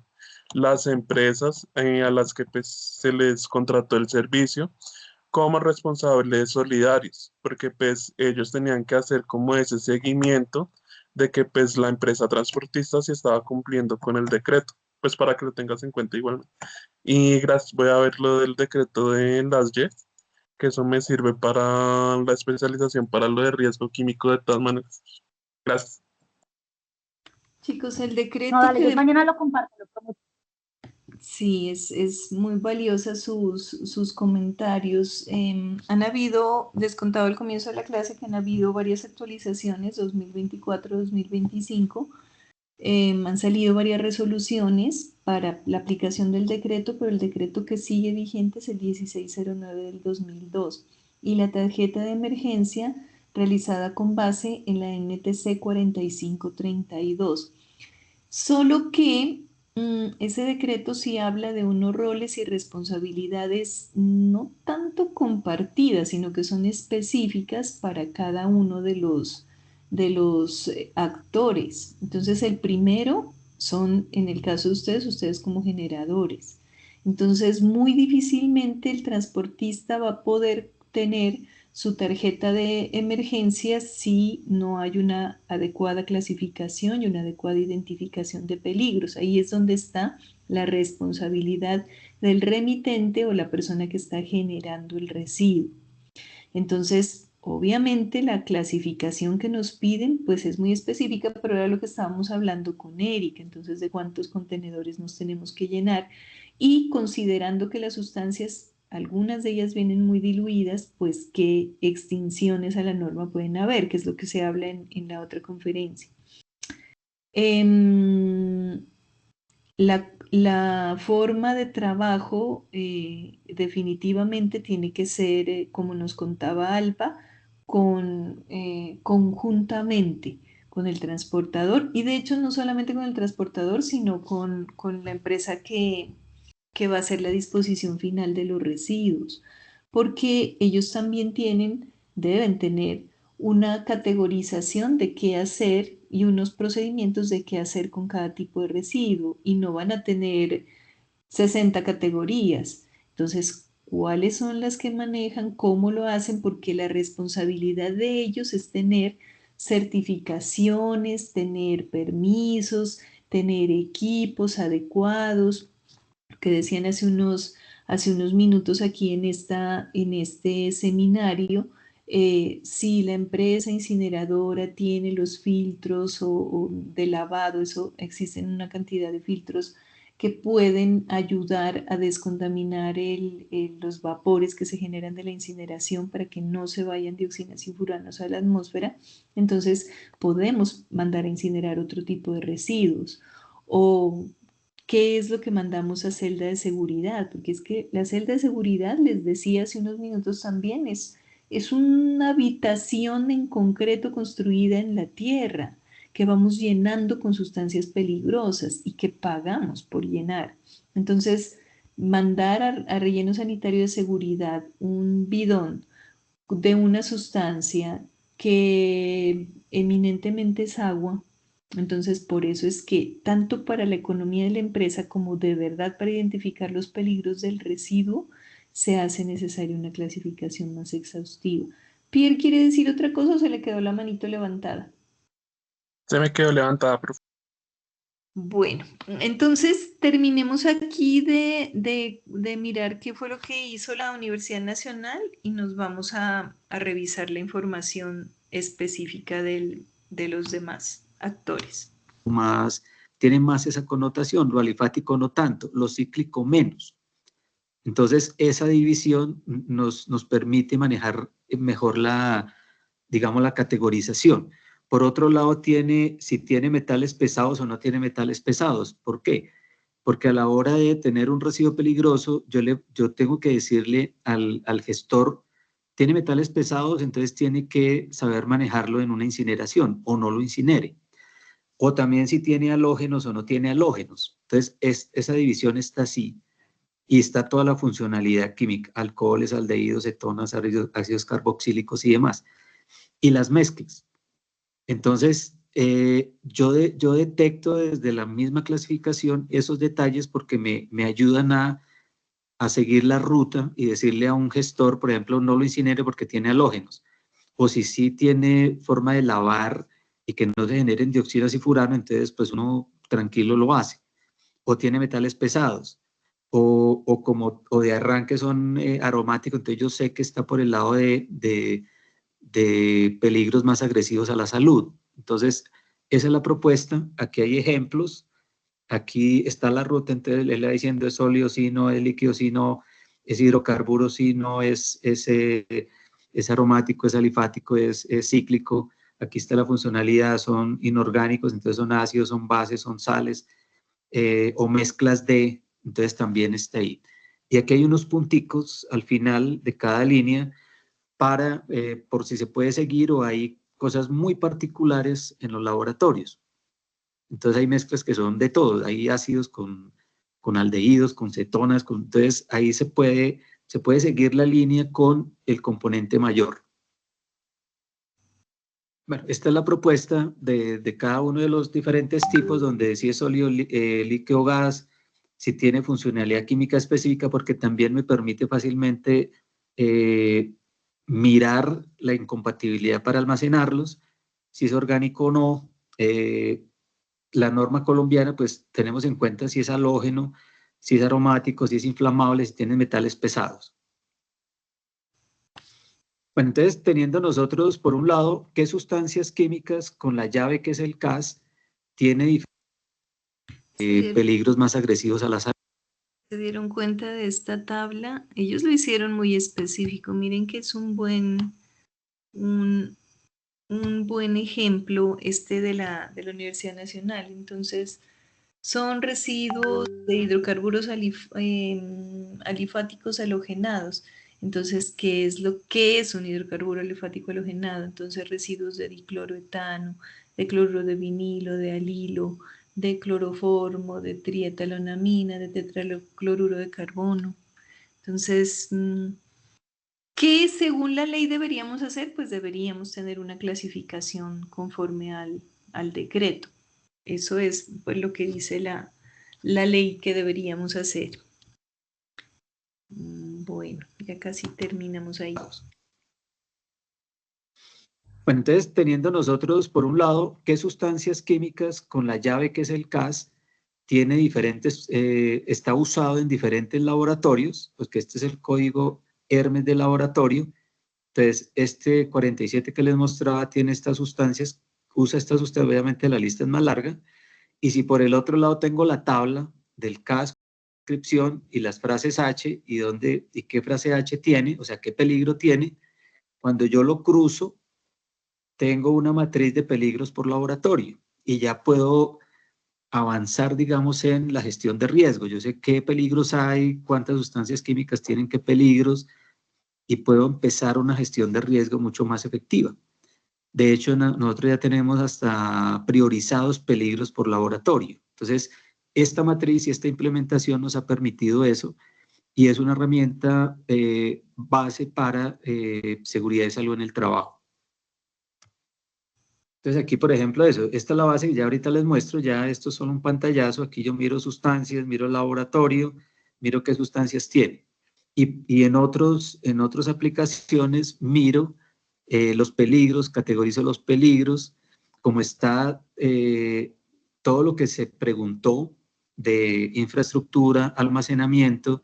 [SPEAKER 5] las empresas a las que pues, se les contrató el servicio como responsables solidarios, porque pues ellos tenían que hacer como ese seguimiento de que pues la empresa transportista sí estaba cumpliendo con el decreto, pues para que lo tengas en cuenta igualmente. Y gracias, voy a ver lo del decreto de las YES, que eso me sirve para la especialización, para lo de riesgo químico de todas maneras. Gracias.
[SPEAKER 1] Chicos, el
[SPEAKER 4] No,
[SPEAKER 1] decreto
[SPEAKER 4] dale,
[SPEAKER 1] que
[SPEAKER 4] yo mañana lo comparto, lo prometo.
[SPEAKER 1] sí, es muy valiosa sus comentarios. Han habido, les contaba al comienzo de la clase que han habido varias actualizaciones, 2024-2025. Han salido varias resoluciones para la aplicación del decreto, pero el decreto que sigue vigente es el 1609 del 2002 y la tarjeta de emergencia realizada con base en la NTC 4532. Solo que ese decreto sí habla de unos roles y responsabilidades no tanto compartidas, sino que son específicas para cada uno de los actores. Entonces, el primero son, en el caso de ustedes como generadores. Entonces, muy difícilmente el transportista va a poder tener su tarjeta de emergencia si no hay una adecuada clasificación y una adecuada identificación de peligros. Ahí es donde está la responsabilidad del remitente o la persona que está generando el residuo. Entonces, obviamente la clasificación que nos piden pues es muy específica, pero era lo que estábamos hablando con Eric, entonces de cuántos contenedores nos tenemos que llenar y considerando que las sustancias, algunas de ellas vienen muy diluidas, pues qué extinciones a la norma pueden haber, que es lo que se habla en la otra conferencia. La forma de trabajo definitivamente tiene que ser, como nos contaba Alba, conjuntamente con el transportador y de hecho no solamente con el transportador, sino con la empresa que va a hacer la disposición final de los residuos, porque ellos también deben tener una categorización de qué hacer y unos procedimientos de qué hacer con cada tipo de residuo y no van a tener 60 categorías. Entonces, ¿cuáles son las que manejan? ¿Cómo lo hacen? Porque la responsabilidad de ellos es tener certificaciones, tener permisos, tener equipos adecuados que decían hace unos minutos aquí en este seminario, si la empresa incineradora tiene los filtros o de lavado, eso existen una cantidad de filtros que pueden ayudar a descontaminar los vapores que se generan de la incineración para que no se vayan dioxinas y furanos a la atmósfera, entonces podemos mandar a incinerar otro tipo de residuos. O ¿qué es lo que mandamos a celda de seguridad? Porque es que la celda de seguridad, les decía hace unos minutos también, es una habitación en concreto construida en la tierra que vamos llenando con sustancias peligrosas y que pagamos por llenar. Entonces, mandar a relleno sanitario de seguridad un bidón de una sustancia que eminentemente es agua. Entonces, por eso es que tanto para la economía de la empresa como de verdad para identificar los peligros del residuo, se hace necesaria una clasificación más exhaustiva. Pierre, ¿quiere decir otra cosa o se le quedó la manito levantada?
[SPEAKER 5] Se me quedó levantada, profe.
[SPEAKER 1] Bueno, entonces terminemos aquí de mirar qué fue lo que hizo la Universidad Nacional y nos vamos a revisar la información específica de los demás actores.
[SPEAKER 2] Más, tiene más esa connotación, lo alifático no tanto, lo cíclico menos. Entonces, esa división nos permite manejar mejor digamos, la categorización. Por otro lado, si tiene metales pesados o no tiene metales pesados. ¿Por qué? Porque a la hora de tener un residuo peligroso, yo tengo que decirle al gestor, tiene metales pesados, entonces tiene que saber manejarlo en una incineración o no lo incinere. O también si tiene halógenos o no tiene halógenos. Entonces, esa división está así. Y está toda la funcionalidad química, alcoholes, aldehídos, cetonas, ácidos carboxílicos y demás. Y las mezclas. Entonces, yo detecto desde la misma clasificación esos detalles porque me ayudan a seguir la ruta y decirle a un gestor, por ejemplo, no lo incinere porque tiene halógenos. O si sí tiene forma de lavar y que no se generen dioxinas y furano, entonces pues uno tranquilo lo hace. O tiene metales pesados. O de arranque son aromáticos, entonces yo sé que está por el lado de peligros más agresivos a la salud. Entonces, esa es la propuesta. Aquí hay ejemplos. Aquí está la ruta, entonces él va diciendo es sólido, sí, no, es líquido, sí, no, es hidrocarburo, sí, no, es aromático, es alifático, es cíclico. Aquí está la funcionalidad, son inorgánicos, entonces son ácidos, son bases, son sales, o mezclas de, entonces también está ahí. Y aquí hay unos punticos al final de cada línea por si se puede seguir o hay cosas muy particulares en los laboratorios. Entonces hay mezclas que son de todo, hay ácidos con aldehídos, con cetonas, entonces ahí se puede seguir la línea con el componente mayor. Bueno, esta es la propuesta de cada uno de los diferentes tipos, donde si es sólido, líquido, gas, si tiene funcionalidad química específica, porque también me permite fácilmente mirar la incompatibilidad para almacenarlos, si es orgánico o no. La norma colombiana, pues tenemos en cuenta si es halógeno, si es aromático, si es inflamable, si tiene metales pesados. Bueno, entonces, teniendo nosotros, por un lado, qué sustancias químicas con la llave que es el CAS tiene peligros más agresivos a la salud.
[SPEAKER 1] Se dieron cuenta de esta tabla, ellos lo hicieron muy específico. Miren que es un buen ejemplo de la Universidad Nacional. Entonces, son residuos de hidrocarburos alifáticos halogenados. Entonces, ¿qué es un hidrocarburo alifático halogenado? Entonces, residuos de dicloroetano, de cloruro de vinilo, de alilo, de cloroformo, de trietalonamina, de tetracloruro de carbono. Entonces, ¿qué según la ley deberíamos hacer? Pues deberíamos tener una clasificación conforme al decreto. Eso es pues, lo que dice la ley que deberíamos hacer. Bueno, ya casi terminamos ahí.
[SPEAKER 2] Bueno, entonces, teniendo nosotros, por un lado, qué sustancias químicas con la llave que es el CAS tiene está usado en diferentes laboratorios, pues que este es el código Hermes de laboratorio. Entonces, este 47 que les mostraba tiene estas sustancias, usa estas sustancias, obviamente la lista es más larga. Y si por el otro lado tengo la tabla del CAS, descripción y las frases H y qué frase H tiene, o sea, qué peligro tiene, cuando yo lo cruzo, tengo una matriz de peligros por laboratorio y ya puedo avanzar, digamos, en la gestión de riesgo. Yo sé qué peligros hay, cuántas sustancias químicas tienen qué peligros y puedo empezar una gestión de riesgo mucho más efectiva. De hecho, nosotros ya tenemos hasta priorizados peligros por laboratorio. Entonces, esta matriz y esta implementación nos ha permitido eso y es una herramienta base para seguridad y salud en el trabajo. Entonces aquí, por ejemplo, esta es la base que ya ahorita les muestro, ya esto es solo un pantallazo, aquí yo miro sustancias, miro el laboratorio, miro qué sustancias tiene. Y en otras aplicaciones miro los peligros, categorizo los peligros, como está todo lo que se preguntó de infraestructura, almacenamiento,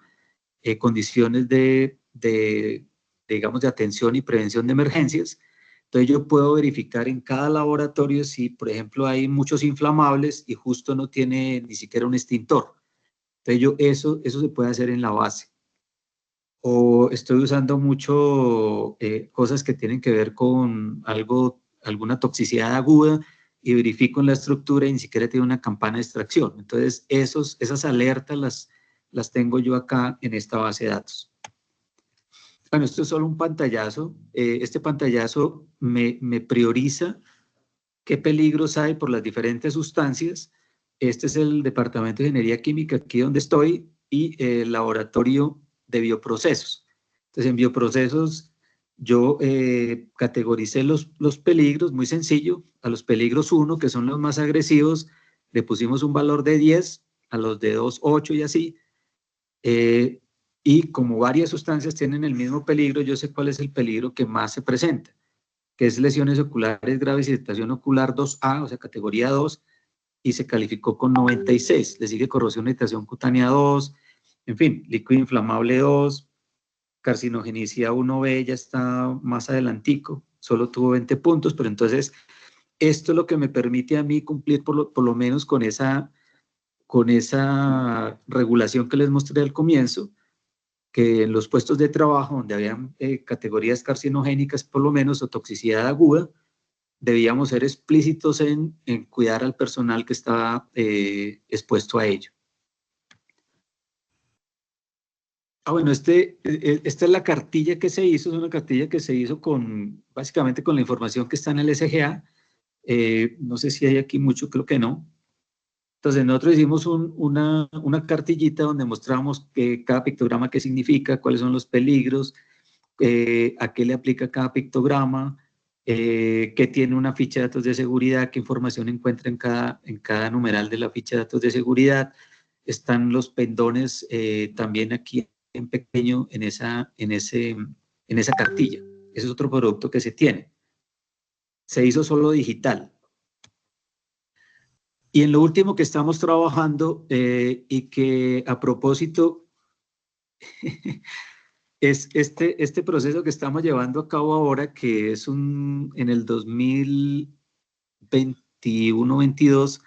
[SPEAKER 2] condiciones digamos, de atención y prevención de emergencias. Entonces yo puedo verificar en cada laboratorio si, por ejemplo, hay muchos inflamables y justo no tiene ni siquiera un extintor. Entonces eso se puede hacer en la base. O estoy usando mucho cosas que tienen que ver con alguna toxicidad aguda y verifico en la estructura y ni siquiera tiene una campana de extracción. Entonces esas alertas las tengo yo acá en esta base de datos. Bueno, esto es solo un pantallazo. Este pantallazo me prioriza qué peligros hay por las diferentes sustancias. Este es el Departamento de Ingeniería Química, aquí donde estoy, y el Laboratorio de Bioprocesos. Entonces, en bioprocesos yo categoricé los peligros, muy sencillo. A los peligros 1, que son los más agresivos, le pusimos un valor de 10, a los de 2, 8 y así. Y como varias sustancias tienen el mismo peligro, yo sé cuál es el peligro que más se presenta, que es lesiones oculares graves y irritación ocular 2A, o sea, categoría 2, y se calificó con 96. Le sigue corrosión e irritación cutánea 2, en fin, líquido inflamable 2, carcinogenicidad 1B ya está más adelantico, solo tuvo 20 puntos, pero entonces esto es lo que me permite a mí cumplir por lo menos con esa regulación que les mostré al comienzo, que en los puestos de trabajo donde habían categorías carcinogénicas por lo menos o toxicidad aguda, debíamos ser explícitos en cuidar al personal que estaba expuesto a ello. Bueno, esta es la cartilla que se hizo, es una cartilla que se hizo básicamente con la información que está en el SGA. No sé si hay aquí mucho, creo que no. Entonces nosotros hicimos una cartillita donde mostramos cada pictograma qué significa, cuáles son los peligros, a qué le aplica cada pictograma, qué tiene una ficha de datos de seguridad, qué información encuentra en cada numeral de la ficha de datos de seguridad. Están los pendones también aquí en pequeño en esa cartilla. Ese es otro producto que se tiene. Se hizo solo digital. Y en lo último que estamos trabajando y que a propósito es este proceso que estamos llevando a cabo ahora, que es en el 2021-22,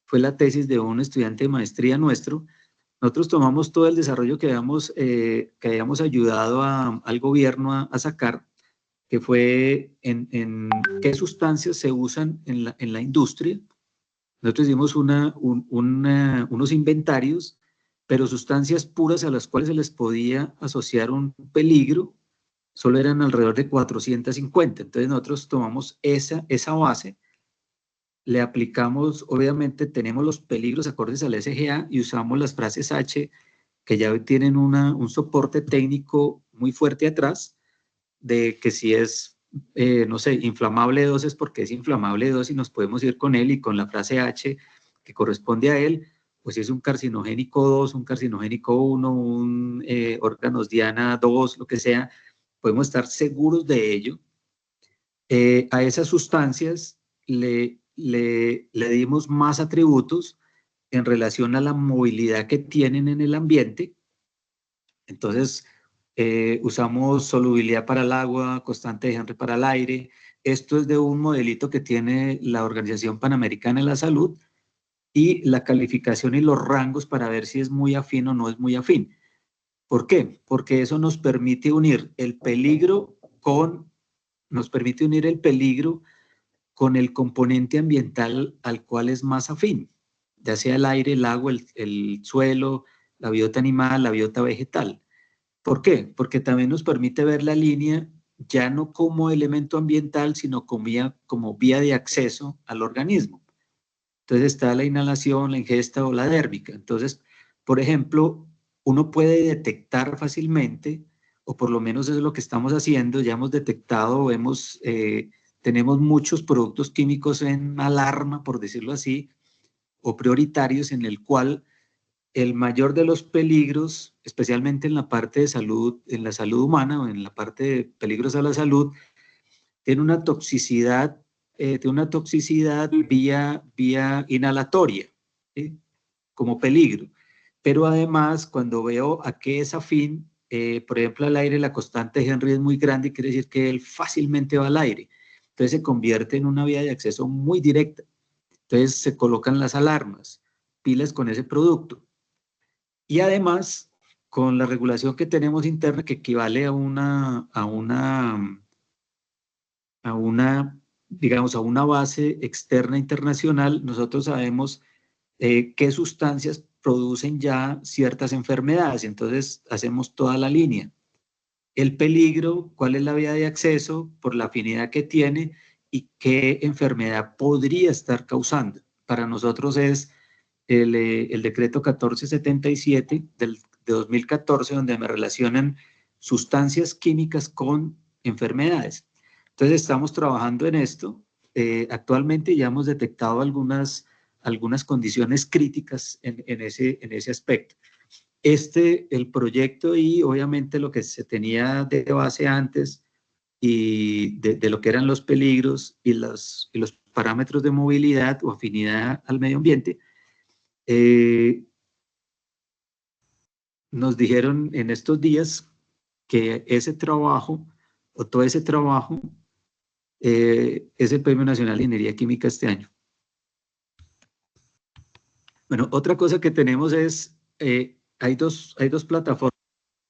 [SPEAKER 2] fue la tesis de un estudiante de maestría nuestro. Nosotros tomamos todo el desarrollo que habíamos ayudado al gobierno a sacar, que fue en qué sustancias se usan en la industria. Nosotros hicimos unos inventarios, pero sustancias puras a las cuales se les podía asociar un peligro, solo eran alrededor de 450. Entonces nosotros tomamos esa base, le aplicamos, obviamente tenemos los peligros acordes al SGA y usamos las frases H, que ya tienen un soporte técnico muy fuerte atrás, de que si es no sé, inflamable 2 es porque es inflamable 2 y nos podemos ir con él, y con la frase H que corresponde a él, pues si es un carcinogénico 2, un carcinogénico 1, un órganos diana 2, lo que sea, podemos estar seguros de ello. A esas sustancias le dimos más atributos en relación a la movilidad que tienen en el ambiente. Entonces, usamos solubilidad para el agua, constante de Henry para el aire. Esto es de un modelito que tiene la Organización Panamericana de la Salud, y la calificación y los rangos para ver si es muy afín o no es muy afín. ¿Por qué? Porque eso nos permite unir el peligro con el componente ambiental al cual es más afín, ya sea el aire, el agua, el suelo, la biota animal, la biota vegetal. ¿Por qué? Porque también nos permite ver la línea ya no como elemento ambiental, sino como vía de acceso al organismo. Entonces está la inhalación, la ingesta o la dérmica. Entonces, por ejemplo, uno puede detectar fácilmente, o por lo menos eso es lo que estamos haciendo, ya hemos detectado, tenemos muchos productos químicos en alarma, por decirlo así, o prioritarios, en el cual el mayor de los peligros, especialmente en la parte de salud, en la salud humana o en la parte de peligros a la salud, tiene una toxicidad de una toxicidad vía inhalatoria, ¿sí? Como peligro. Pero además, cuando veo a qué es afín, por ejemplo, al aire, la constante de Henry es muy grande, quiere decir que él fácilmente va al aire. Entonces se convierte en una vía de acceso muy directa. Entonces se colocan las alarmas, pilas con ese producto. Y además, con la regulación que tenemos interna, que equivale digamos, a una base externa internacional, nosotros sabemos qué sustancias producen ya ciertas enfermedades. Entonces, hacemos toda la línea. El peligro, cuál es la vía de acceso, por la afinidad que tiene y qué enfermedad podría estar causando. Para nosotros es el decreto 1477 de 2014, donde me relacionan sustancias químicas con enfermedades. Entonces, estamos trabajando en esto. Actualmente ya hemos detectado algunas condiciones críticas en ese aspecto. El proyecto y obviamente lo que se tenía de base antes y de lo que eran los peligros y los parámetros de movilidad o afinidad al medio ambiente, nos dijeron en estos días que ese trabajo, o todo ese trabajo, es el Premio Nacional de Ingeniería Química este año. Bueno, otra cosa que tenemos es, hay dos plataformas.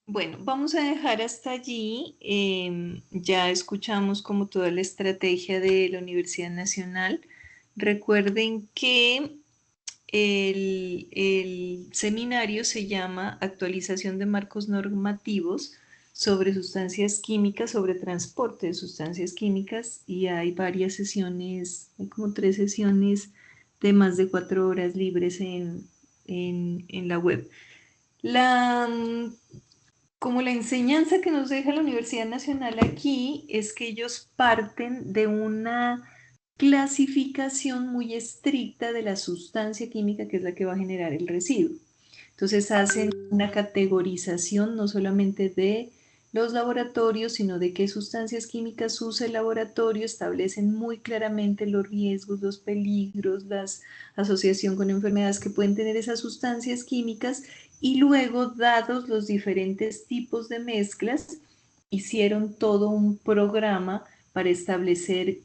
[SPEAKER 1] Bueno, vamos a dejar hasta allí. Ya escuchamos como toda la estrategia de la Universidad Nacional. Recuerden que el seminario se llama Actualización de marcos normativos sobre sustancias químicas, sobre transporte de sustancias químicas, y hay varias sesiones, hay como 3 sesiones de más de 4 horas libres en la web. Como la enseñanza que nos deja la Universidad Nacional aquí es que ellos parten de una clasificación muy estricta de la sustancia química que es la que va a generar el residuo. Entonces hacen una categorización no solamente de los laboratorios, sino de qué sustancias químicas usa el laboratorio, establecen muy claramente los riesgos, los peligros, la asociación con enfermedades que pueden tener esas sustancias químicas, y luego, dados los diferentes tipos de mezclas, hicieron todo un programa para establecer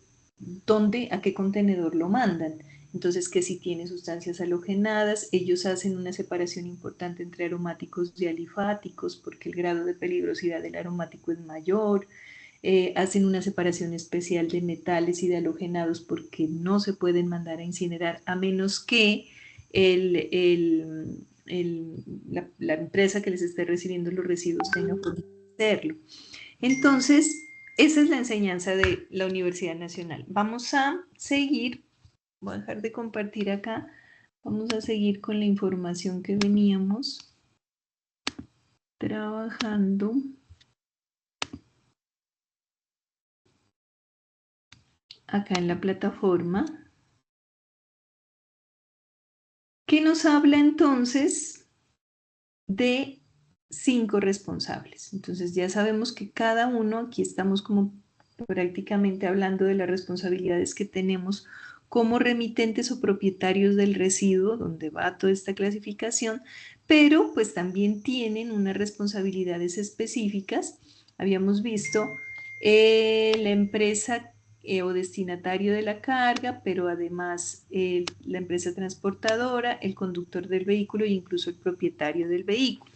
[SPEAKER 1] dónde, a qué contenedor lo mandan. Entonces, que si tiene sustancias halogenadas, ellos hacen una separación importante entre aromáticos y alifáticos, porque el grado de peligrosidad del aromático es mayor. Hacen una separación especial de metales y de halogenados, porque no se pueden mandar a incinerar a menos que la empresa que les esté recibiendo los residuos tenga por qué hacerlo. Entonces, esa es la enseñanza de la Universidad Nacional. Vamos a seguir, voy a dejar de compartir acá, vamos a seguir con la información que veníamos trabajando. Acá en la plataforma, que nos habla entonces de 5 responsables. Entonces ya sabemos que cada uno, aquí estamos como prácticamente hablando de las responsabilidades que tenemos como remitentes o propietarios del residuo, donde va toda esta clasificación, pero pues también tienen unas responsabilidades específicas. Habíamos visto la empresa o destinatario de la carga, pero además la empresa transportadora, el conductor del vehículo e incluso el propietario del vehículo.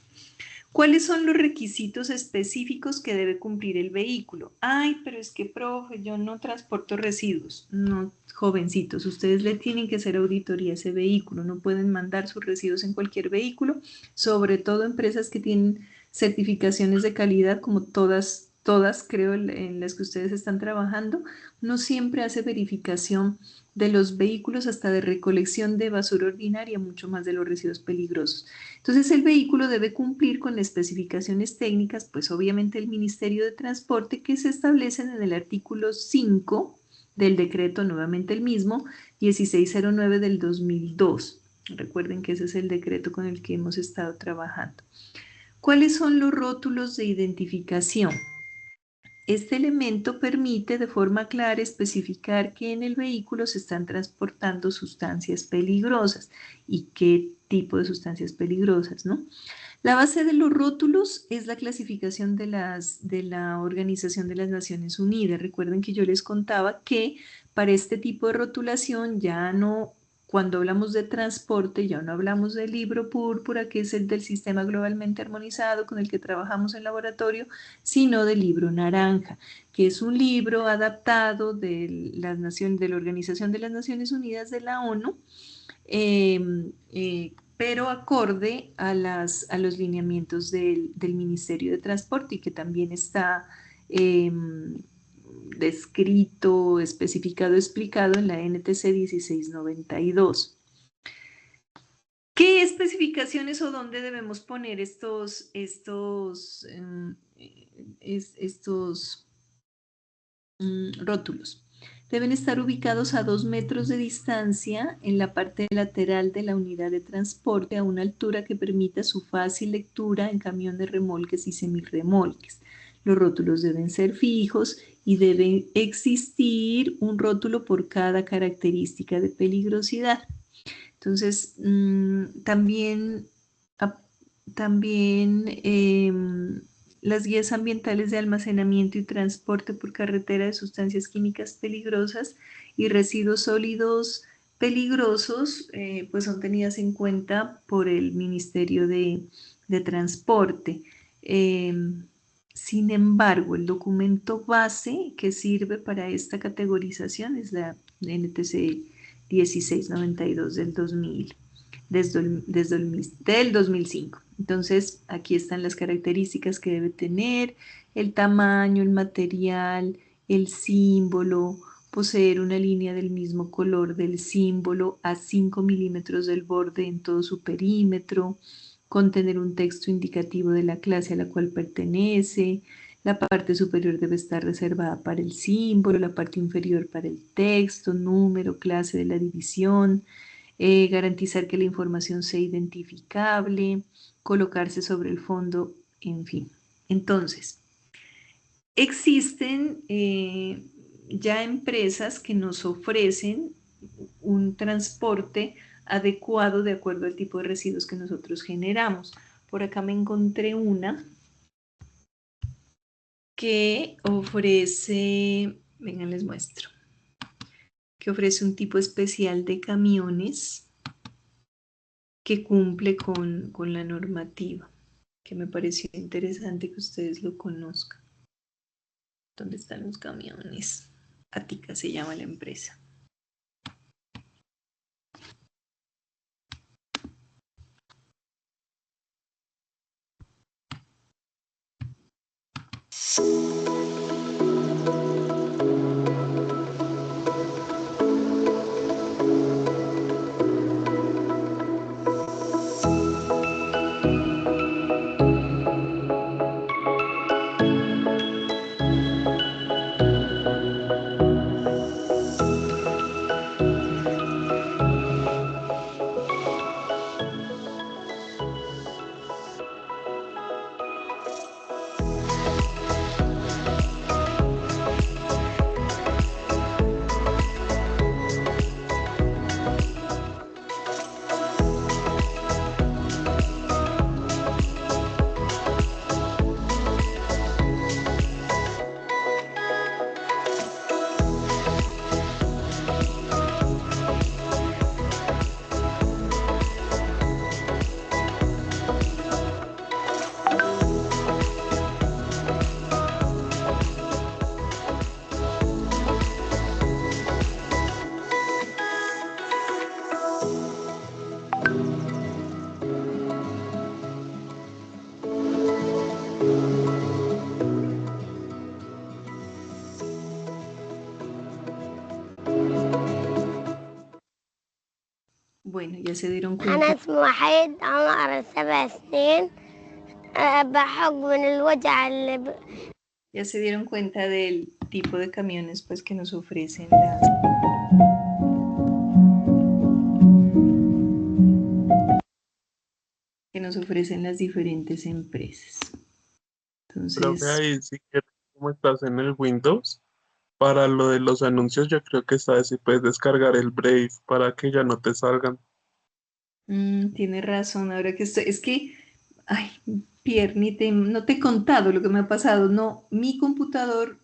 [SPEAKER 1] ¿Cuáles son los requisitos específicos que debe cumplir el vehículo? Ay, pero es que, profe, yo no transporto residuos. No, jovencitos, ustedes le tienen que hacer auditoría a ese vehículo. No pueden mandar sus residuos en cualquier vehículo, sobre todo empresas que tienen certificaciones de calidad, como todas creo en las que ustedes están trabajando. No siempre hace verificación de los vehículos, hasta de recolección de basura ordinaria, mucho más de los residuos peligrosos. Entonces el vehículo debe cumplir con especificaciones técnicas, pues obviamente el Ministerio de Transporte, que se establecen en el artículo 5 del decreto, nuevamente el mismo, 1609 del 2002. Recuerden que ese es el decreto con el que hemos estado trabajando. ¿Cuáles son los rótulos de identificación? este elemento permite de forma clara especificar que en el vehículo se están transportando sustancias peligrosas y qué tipo de sustancias peligrosas, ¿no? La base de los rótulos es la clasificación de la Organización de las Naciones Unidas. Recuerden que yo les contaba que para este tipo de rotulación ya no, cuando hablamos de transporte, ya no hablamos del libro púrpura, que es el del sistema globalmente armonizado con el que trabajamos en laboratorio, sino del libro naranja, que es un libro adaptado de la Organización de las Naciones Unidas de la ONU, pero acorde a los lineamientos del Ministerio de Transporte y que también está descrito, especificado, explicado en la NTC 1692. ¿Qué especificaciones o dónde debemos poner estos rótulos? Deben estar ubicados a 2 metros de distancia en la parte lateral de la unidad de transporte a una altura que permita su fácil lectura en camión de remolques y semirremolques. Los rótulos deben ser fijos y debe existir un rótulo por cada característica de peligrosidad. Entonces, también las guías ambientales de almacenamiento y transporte por carretera de sustancias químicas peligrosas y residuos sólidos peligrosos, pues son tenidas en cuenta por el Ministerio de Transporte. Sin embargo, el documento base que sirve para esta categorización es la NTC 1692 del 2000. Del 2005. Entonces, aquí están las características que debe tener: el tamaño, el material, el símbolo, poseer una línea del mismo color del símbolo a 5 milímetros del borde en todo su perímetro, contener un texto indicativo de la clase a la cual pertenece. La parte superior debe estar reservada para el símbolo, la parte inferior para el texto, número, clase de la división. Garantizar que la información sea identificable, colocarse sobre el fondo, en fin. Entonces, existen ya empresas que nos ofrecen un transporte adecuado de acuerdo al tipo de residuos que nosotros generamos. Por acá me encontré una que ofrece, vengan les muestro, que ofrece un tipo especial de camiones que cumple con la normativa, que me pareció interesante que ustedes lo conozcan. ¿Dónde están los camiones? Ática se llama la empresa. Bueno, ya se dieron
[SPEAKER 6] أنا
[SPEAKER 1] cuenta.
[SPEAKER 6] اسمي وحيد، عمري 7 سنين. بحق من الوجع اللي
[SPEAKER 1] Ya se dieron cuenta del tipo de camiones pues que nos ofrecen las diferentes empresas.
[SPEAKER 5] Profe,
[SPEAKER 1] Entonces,
[SPEAKER 5] ahí sí que como estás en el Windows, para lo de los anuncios, yo creo que esta vez sí puedes descargar el Brave para que ya no te salgan.
[SPEAKER 1] Tiene razón, ahora que estoy, es que, ay, Pierre, no te he contado lo que me ha pasado. No, mi computador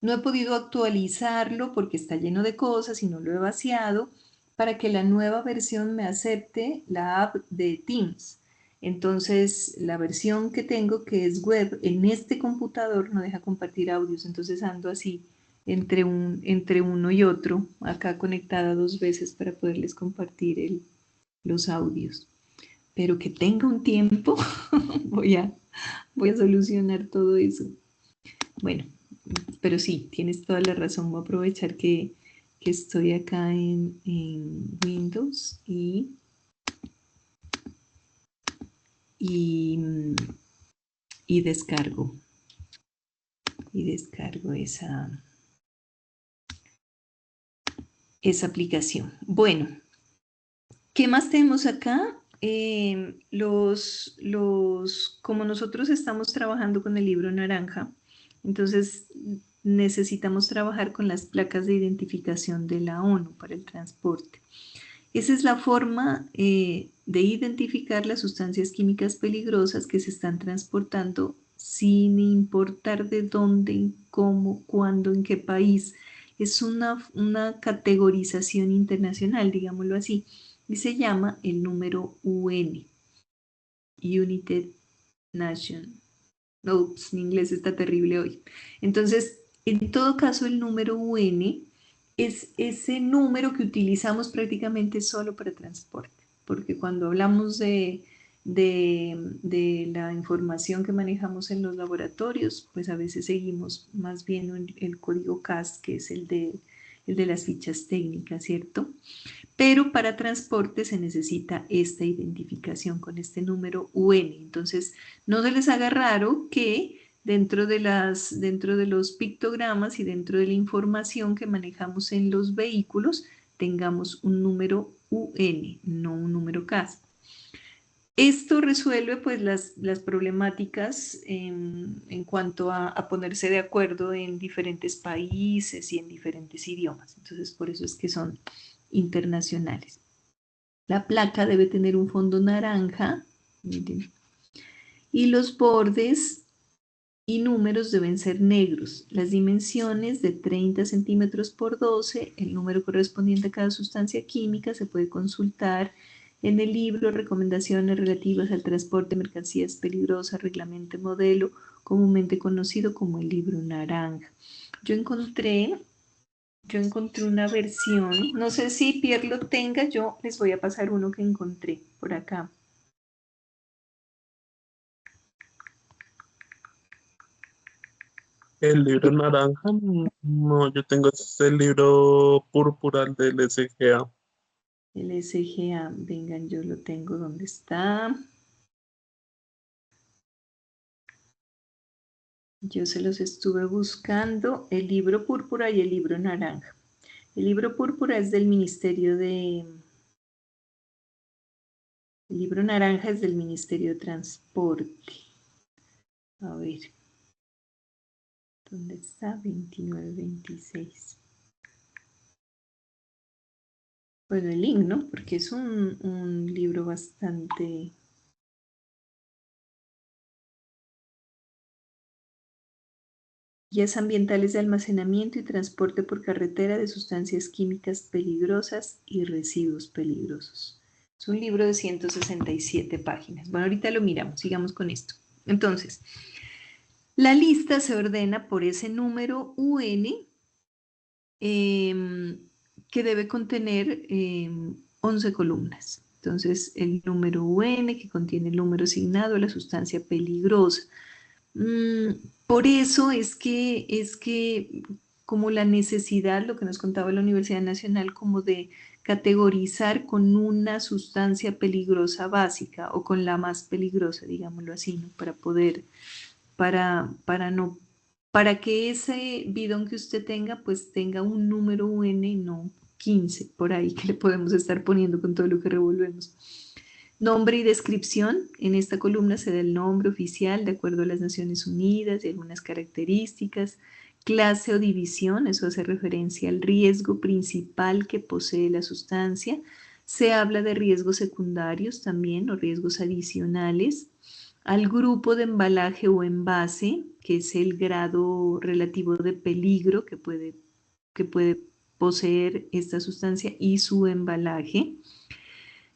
[SPEAKER 1] no he podido actualizarlo porque está lleno de cosas y no lo he vaciado para que la nueva versión me acepte la app de Teams. Entonces, la versión que tengo, que es web, en este computador no deja compartir audios. Entonces ando así entre uno y otro, acá conectada dos veces para poderles compartir los audios. Pero que tenga un tiempo, voy a, voy a solucionar todo eso. Bueno, pero sí, tienes toda la razón. Voy a aprovechar que estoy acá en Windows y, y descargo esa aplicación. Bueno, ¿qué más tenemos acá? Como nosotros estamos trabajando con el libro naranja, entonces necesitamos trabajar con las placas de identificación de la ONU para el transporte. Esa es la forma de identificar las sustancias químicas peligrosas que se están transportando sin importar de dónde, cómo, cuándo, en qué país. Es una categorización internacional, digámoslo así, y se llama el número UN, United Nation. Ups, mi inglés está terrible hoy. Entonces, en todo caso, el número UN es ese número que utilizamos prácticamente solo para transporte, porque cuando hablamos de la información que manejamos en los laboratorios, pues a veces seguimos más bien el código CAS, que es el de las fichas técnicas, ¿cierto? Pero para transporte se necesita esta identificación con este número UN. Entonces, no se les haga raro que dentro de los pictogramas y dentro de la información que manejamos en los vehículos tengamos un número UN, no un número CAS. Esto resuelve pues las problemáticas en cuanto a ponerse de acuerdo en diferentes países y en diferentes idiomas. Entonces, por eso es que son internacionales. La placa debe tener un fondo naranja, miren, y los bordes y números deben ser negros. Las dimensiones de 30 centímetros por 12, el número correspondiente a cada sustancia química se puede consultar en el libro Recomendaciones relativas al transporte de mercancías peligrosas, reglamento modelo, comúnmente conocido como el libro naranja. Yo encontré una versión, no sé si Pierre lo tenga, yo les voy a pasar uno que encontré por acá.
[SPEAKER 5] El libro naranja, no, yo tengo el libro púrpura el del SGA.
[SPEAKER 1] El SGA, vengan, yo lo tengo, ¿dónde está? Yo se los estuve buscando, el libro púrpura y el libro naranja. El libro púrpura es del Ministerio de... El libro naranja es del Ministerio de Transporte. A ver. ¿Dónde está? 2926. Bueno, el link, ¿no? Porque es un libro bastante... Guías ambientales de almacenamiento y transporte por carretera de sustancias químicas peligrosas y residuos peligrosos. Es un libro de 167 páginas. Bueno, ahorita lo miramos, sigamos con esto. Entonces, la lista se ordena por ese número UN que debe contener 11 columnas. Entonces, el número UN que contiene el número asignado a la sustancia peligrosa. Por eso es que como la necesidad, lo que nos contaba la Universidad Nacional, como de categorizar con una sustancia peligrosa básica o con la más peligrosa, digámoslo así, ¿no? Para poder, para que ese bidón que usted tenga, pues tenga un número UN y no 15 por ahí que le podemos estar poniendo con todo lo que revolvemos. Nombre y descripción. En esta columna se da el nombre oficial de acuerdo a las Naciones Unidas y algunas características. Clase o división, eso hace referencia al riesgo principal que posee la sustancia. Se habla de riesgos secundarios también o riesgos adicionales. Al grupo de embalaje o envase, que es el grado relativo de peligro que puede poseer esta sustancia y su embalaje.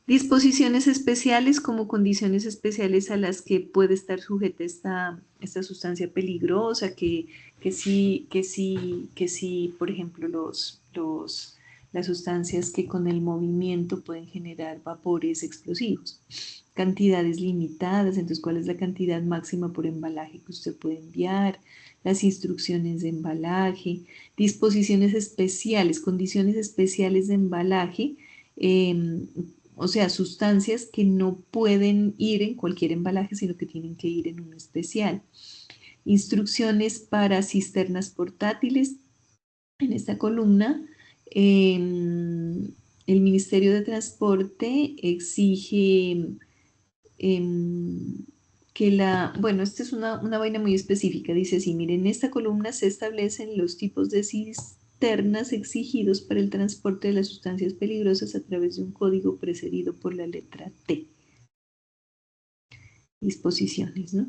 [SPEAKER 1] Disposiciones especiales como condiciones especiales a las que puede estar sujeta esta sustancia peligrosa, que sí, por ejemplo, las sustancias que con el movimiento pueden generar vapores explosivos. Cantidades limitadas, entonces cuál es la cantidad máxima por embalaje que usted puede enviar, las instrucciones de embalaje, disposiciones especiales, condiciones especiales de embalaje, o sea, sustancias que no pueden ir en cualquier embalaje, sino que tienen que ir en uno especial. Instrucciones para cisternas portátiles. En esta columna, el Ministerio de Transporte exige bueno, esta es una vaina muy específica, dice así, miren, en esta columna se establecen los tipos de cisternas exigidos para el transporte de las sustancias peligrosas a través de un código precedido por la letra T. Disposiciones, ¿no?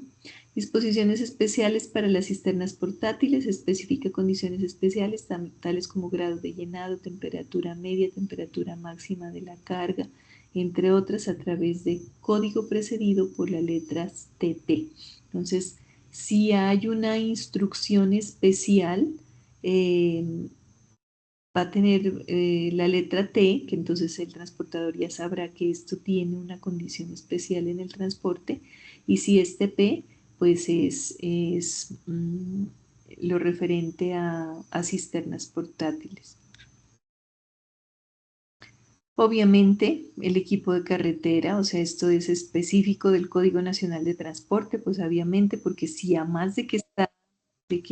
[SPEAKER 1] Disposiciones especiales para las cisternas portátiles, especifica condiciones especiales tales como grado de llenado, temperatura media, temperatura máxima de la carga, entre otras, a través de código precedido por las letras TT. Entonces, si hay una instrucción especial, va a tener la letra T, que entonces el transportador ya sabrá que esto tiene una condición especial en el transporte, y si es TP, pues es lo referente a cisternas portátiles. Obviamente, el equipo de carretera, o sea, esto es específico del Código Nacional de Transporte, pues obviamente, porque si además de que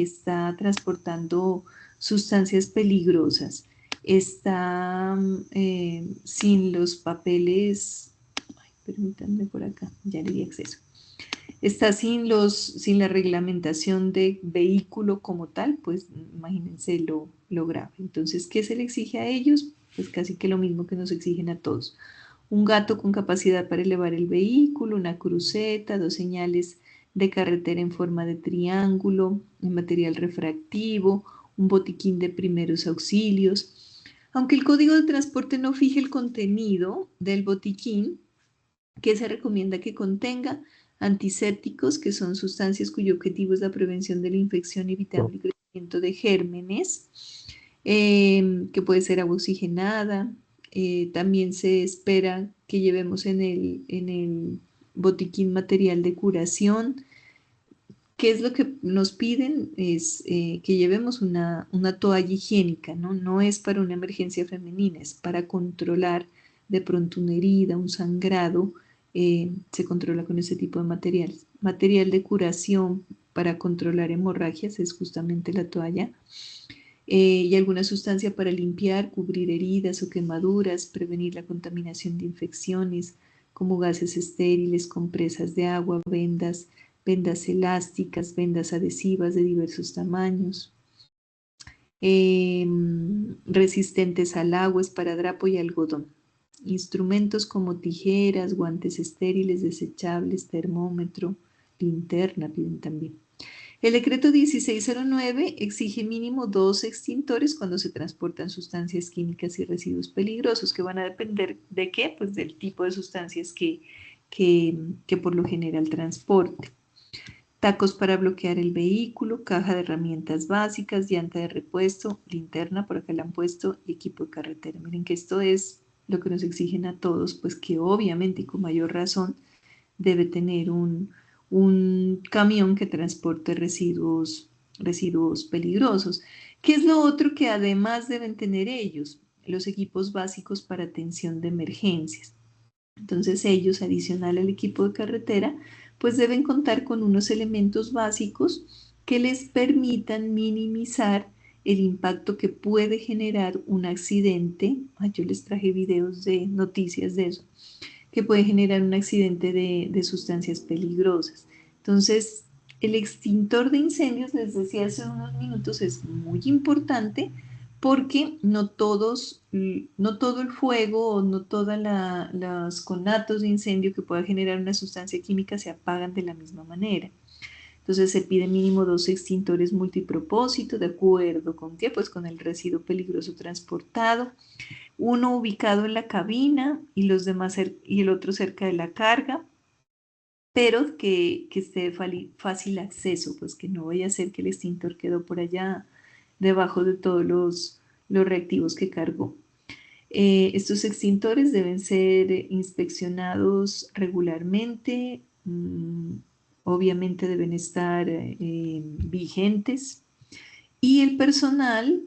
[SPEAKER 1] está transportando sustancias peligrosas, está sin los papeles, permítanme por acá, ya le di acceso, está sin la reglamentación de vehículo como tal, pues imagínense lo grave. Entonces, ¿qué se le exige a ellos? Pues casi que lo mismo que nos exigen a todos. Un gato con capacidad para elevar el vehículo, una cruceta, 2 señales de carretera en forma de triángulo, un material refractivo, un botiquín de primeros auxilios. Aunque el Código de Transporte no fije el contenido del botiquín, que se recomienda que contenga antisépticos, que son sustancias cuyo objetivo es la prevención de la infección evitando el crecimiento de gérmenes, que puede ser agua oxigenada. También se espera que llevemos en el botiquín material de curación. ¿Qué es lo que nos piden? Es que llevemos una toalla higiénica, ¿no? No es para una emergencia femenina, es para controlar de pronto una herida, un sangrado, se controla con ese tipo de materiales. Material de curación para controlar hemorragias es justamente la toalla. Y alguna sustancia para limpiar, cubrir heridas o quemaduras, prevenir la contaminación de infecciones, como gases estériles, compresas de agua, vendas elásticas, vendas adhesivas de diversos tamaños, resistentes al agua, esparadrapo y algodón. Instrumentos como tijeras, guantes estériles, desechables, termómetro, linterna piden también. El decreto 1609 exige mínimo 2 extintores cuando se transportan sustancias químicas y residuos peligrosos, que van a depender de qué, pues del tipo de sustancias que por lo general transporte. Tacos para bloquear el vehículo, caja de herramientas básicas, llanta de repuesto, linterna, por acá la han puesto, y equipo de carretera. Miren que esto es lo que nos exigen a todos, pues que obviamente y con mayor razón debe tener un camión que transporte residuos peligrosos. ¿Qué es lo otro que además deben tener ellos? Los equipos básicos para atención de emergencias. Entonces ellos, adicional al equipo de carretera, pues deben contar con unos elementos básicos que les permitan minimizar el impacto que puede generar un accidente. Yo les traje videos de noticias de eso. que puede generar un accidente de sustancias peligrosas. Entonces, el extintor de incendios, les decía hace unos minutos, es muy importante porque no todo el fuego o no todos los conatos de incendio que pueda generar una sustancia química se apagan de la misma manera. Entonces se pide mínimo 2 extintores multipropósito de acuerdo con qué, pues con el residuo peligroso transportado, uno ubicado en la cabina y los demás y el otro cerca de la carga, pero que esté de fácil acceso, pues que no vaya a ser que el extintor quedó por allá debajo de todos los reactivos que cargó. Estos extintores deben ser inspeccionados regularmente, obviamente deben estar vigentes y el personal,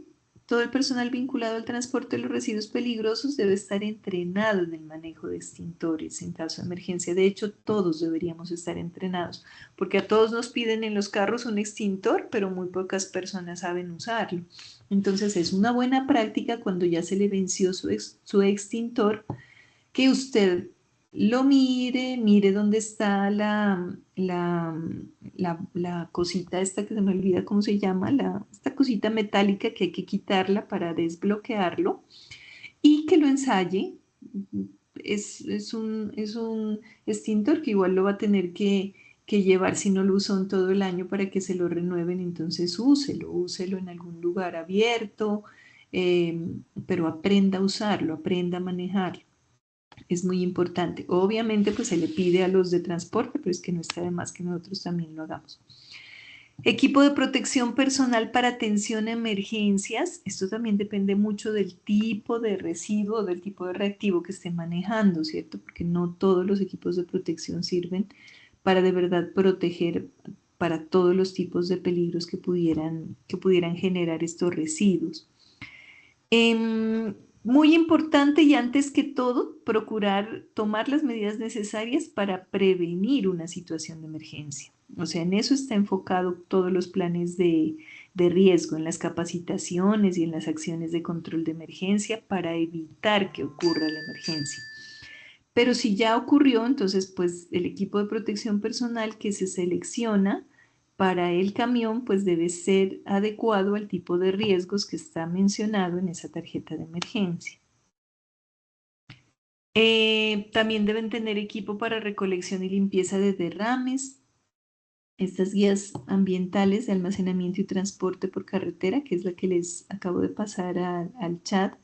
[SPEAKER 1] todo el personal vinculado al transporte de los residuos peligrosos debe estar entrenado en el manejo de extintores en caso de emergencia. De hecho, todos deberíamos estar entrenados, porque a todos nos piden en los carros un extintor, pero muy pocas personas saben usarlo. Entonces, es una buena práctica cuando ya se le venció su extintor, que usted lo mire dónde está la cosita esta que se me olvida cómo se llama, esta cosita metálica que hay que quitarla para desbloquearlo y que lo ensaye. Es un extintor que igual lo va a tener que llevar si no lo usó en todo el año para que se lo renueven, entonces úselo en algún lugar abierto, pero aprenda a usarlo, aprenda a manejarlo. Es muy importante. Obviamente, pues se le pide a los de transporte, pero es que no está de más que nosotros también lo hagamos. Equipo de protección personal para atención a emergencias. Esto también depende mucho del tipo de residuo, del tipo de reactivo que esté manejando, ¿cierto? Porque no todos los equipos de protección sirven para de verdad proteger para todos los tipos de peligros que pudieran generar estos residuos. Muy importante y antes que todo, procurar tomar las medidas necesarias para prevenir una situación de emergencia. O sea, en eso está enfocado todos los planes de riesgo, en las capacitaciones y en las acciones de control de emergencia para evitar que ocurra la emergencia. Pero si ya ocurrió, entonces pues el equipo de protección personal que se selecciona para el camión pues debe ser adecuado al tipo de riesgos que está mencionado en esa tarjeta de emergencia. También deben tener equipo para recolección y limpieza de derrames. Estas guías ambientales de almacenamiento y transporte por carretera, que es la que les acabo de pasar al chat,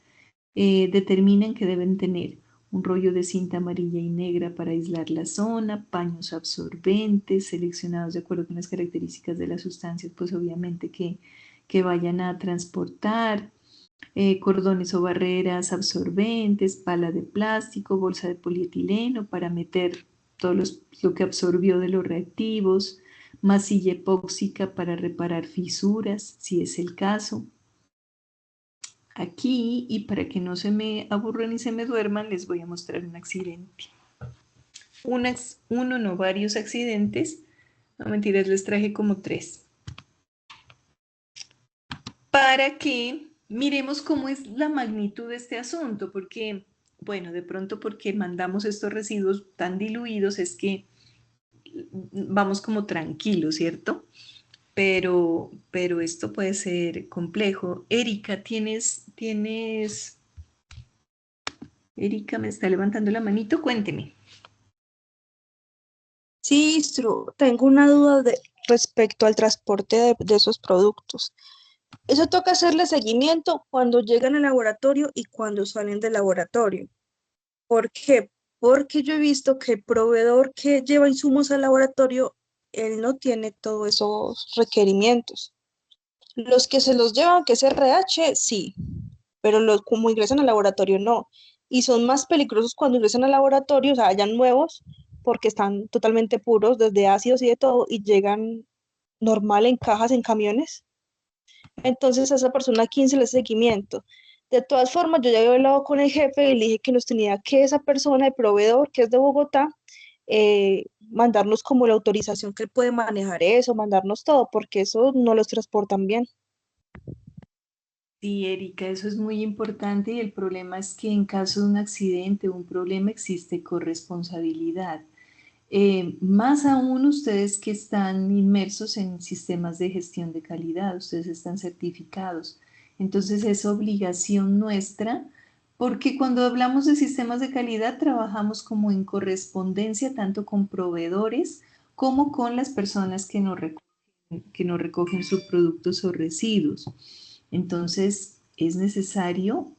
[SPEAKER 1] determinan que deben tener un rollo de cinta amarilla y negra para aislar la zona, paños absorbentes seleccionados de acuerdo con las características de las sustancias, pues obviamente que vayan a transportar, cordones o barreras absorbentes, pala de plástico, bolsa de polietileno para meter todo lo que absorbió de los reactivos, masilla epóxica para reparar fisuras, si es el caso. Aquí, y para que no se me aburran y se me duerman, les voy a mostrar un accidente. Uno, no, varios accidentes. No, mentiras, les traje como 3. Para que miremos cómo es la magnitud de este asunto, porque, bueno, de pronto porque mandamos estos residuos tan diluidos es que vamos como tranquilos, ¿cierto? Pero esto puede ser complejo. Erika, Erika me está levantando la manito, cuénteme.
[SPEAKER 3] Sí, Istru, tengo una duda respecto al transporte de esos productos. Eso toca hacerle seguimiento cuando llegan al laboratorio y cuando salen del laboratorio. ¿Por qué? Porque yo he visto que el proveedor que lleva insumos al laboratorio, él no tiene todos esos requerimientos. Los que se los llevan, que es RH, sí, pero los como ingresan al laboratorio, no. Y son más peligrosos cuando ingresan al laboratorio, o sea, hayan nuevos, porque están totalmente puros, desde ácidos y de todo, y llegan normal en cajas, en camiones. Entonces a esa persona, ¿a quién se le hace seguimiento? De todas formas, yo ya había hablado con el jefe y le dije que nos tenía que esa persona, el proveedor, que es de Bogotá, mandarnos como la autorización que él puede manejar eso, mandarnos todo, porque eso no los transportan bien.
[SPEAKER 1] Sí, Erika, eso es muy importante y el problema es que en caso de un accidente o un problema existe corresponsabilidad. Más aún ustedes que están inmersos en sistemas de gestión de calidad, ustedes están certificados. Entonces es obligación nuestra, porque cuando hablamos de sistemas de calidad trabajamos como en correspondencia tanto con proveedores como con las personas que nos recogen sus productos o residuos. Entonces es necesario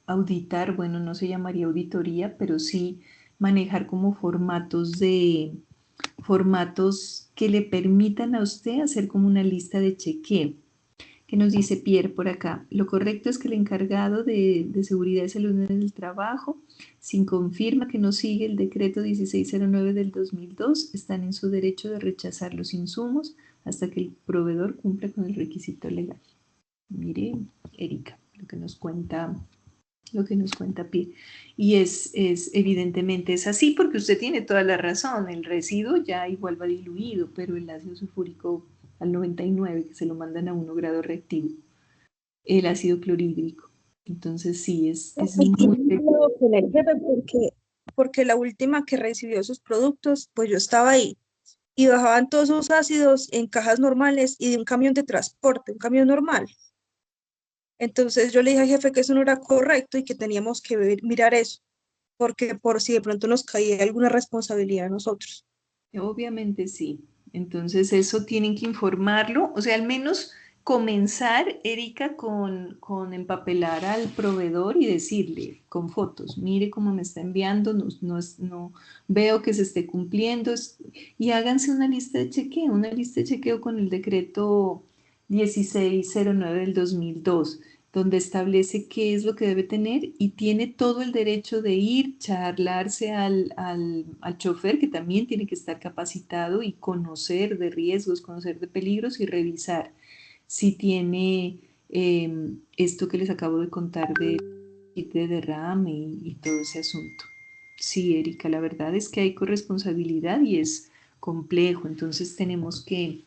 [SPEAKER 1] auditar, bueno, no se llamaría auditoría, pero sí manejar como formatos que le permitan a usted hacer como una lista de chequeo. Que nos dice Pierre por acá, lo correcto es que el encargado de seguridad y salud en el trabajo, si confirma que no sigue el decreto 1609 del 2002, están en su derecho de rechazar los insumos hasta que el proveedor cumpla con el requisito legal. Mire, Erika, lo que nos cuenta Pierre. Y evidentemente es así porque usted tiene toda la razón. El residuo ya igual va diluido, pero el ácido sulfúrico al 99, que se lo mandan a 1 grado reactivo, el ácido clorhídrico. Entonces sí, es
[SPEAKER 3] Y
[SPEAKER 1] muy...
[SPEAKER 3] no, que le jefe, porque la última que recibió esos productos, pues yo estaba ahí y bajaban todos esos ácidos en cajas normales y de un camión de transporte, un camión normal. Entonces yo le dije al jefe que eso no era correcto y que teníamos que mirar eso, porque por si de pronto nos caía alguna responsabilidad a nosotros.
[SPEAKER 1] Obviamente sí. Entonces eso tienen que informarlo, o sea, al menos comenzar, Erika, con empapelar al proveedor y decirle con fotos, mire cómo me está enviando, no veo que se esté cumpliendo, y háganse una lista de chequeo con el decreto 1609 del 2002 donde establece qué es lo que debe tener y tiene todo el derecho de ir, charlarse al chofer, que también tiene que estar capacitado y conocer de riesgos, conocer de peligros y revisar si tiene esto que les acabo de contar de kit de derrame y todo ese asunto. Sí, Erika, la verdad es que hay corresponsabilidad y es complejo, entonces tenemos que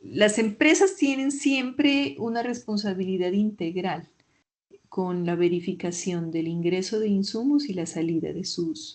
[SPEAKER 1] las empresas tienen siempre una responsabilidad integral con la verificación del ingreso de insumos y la salida de sus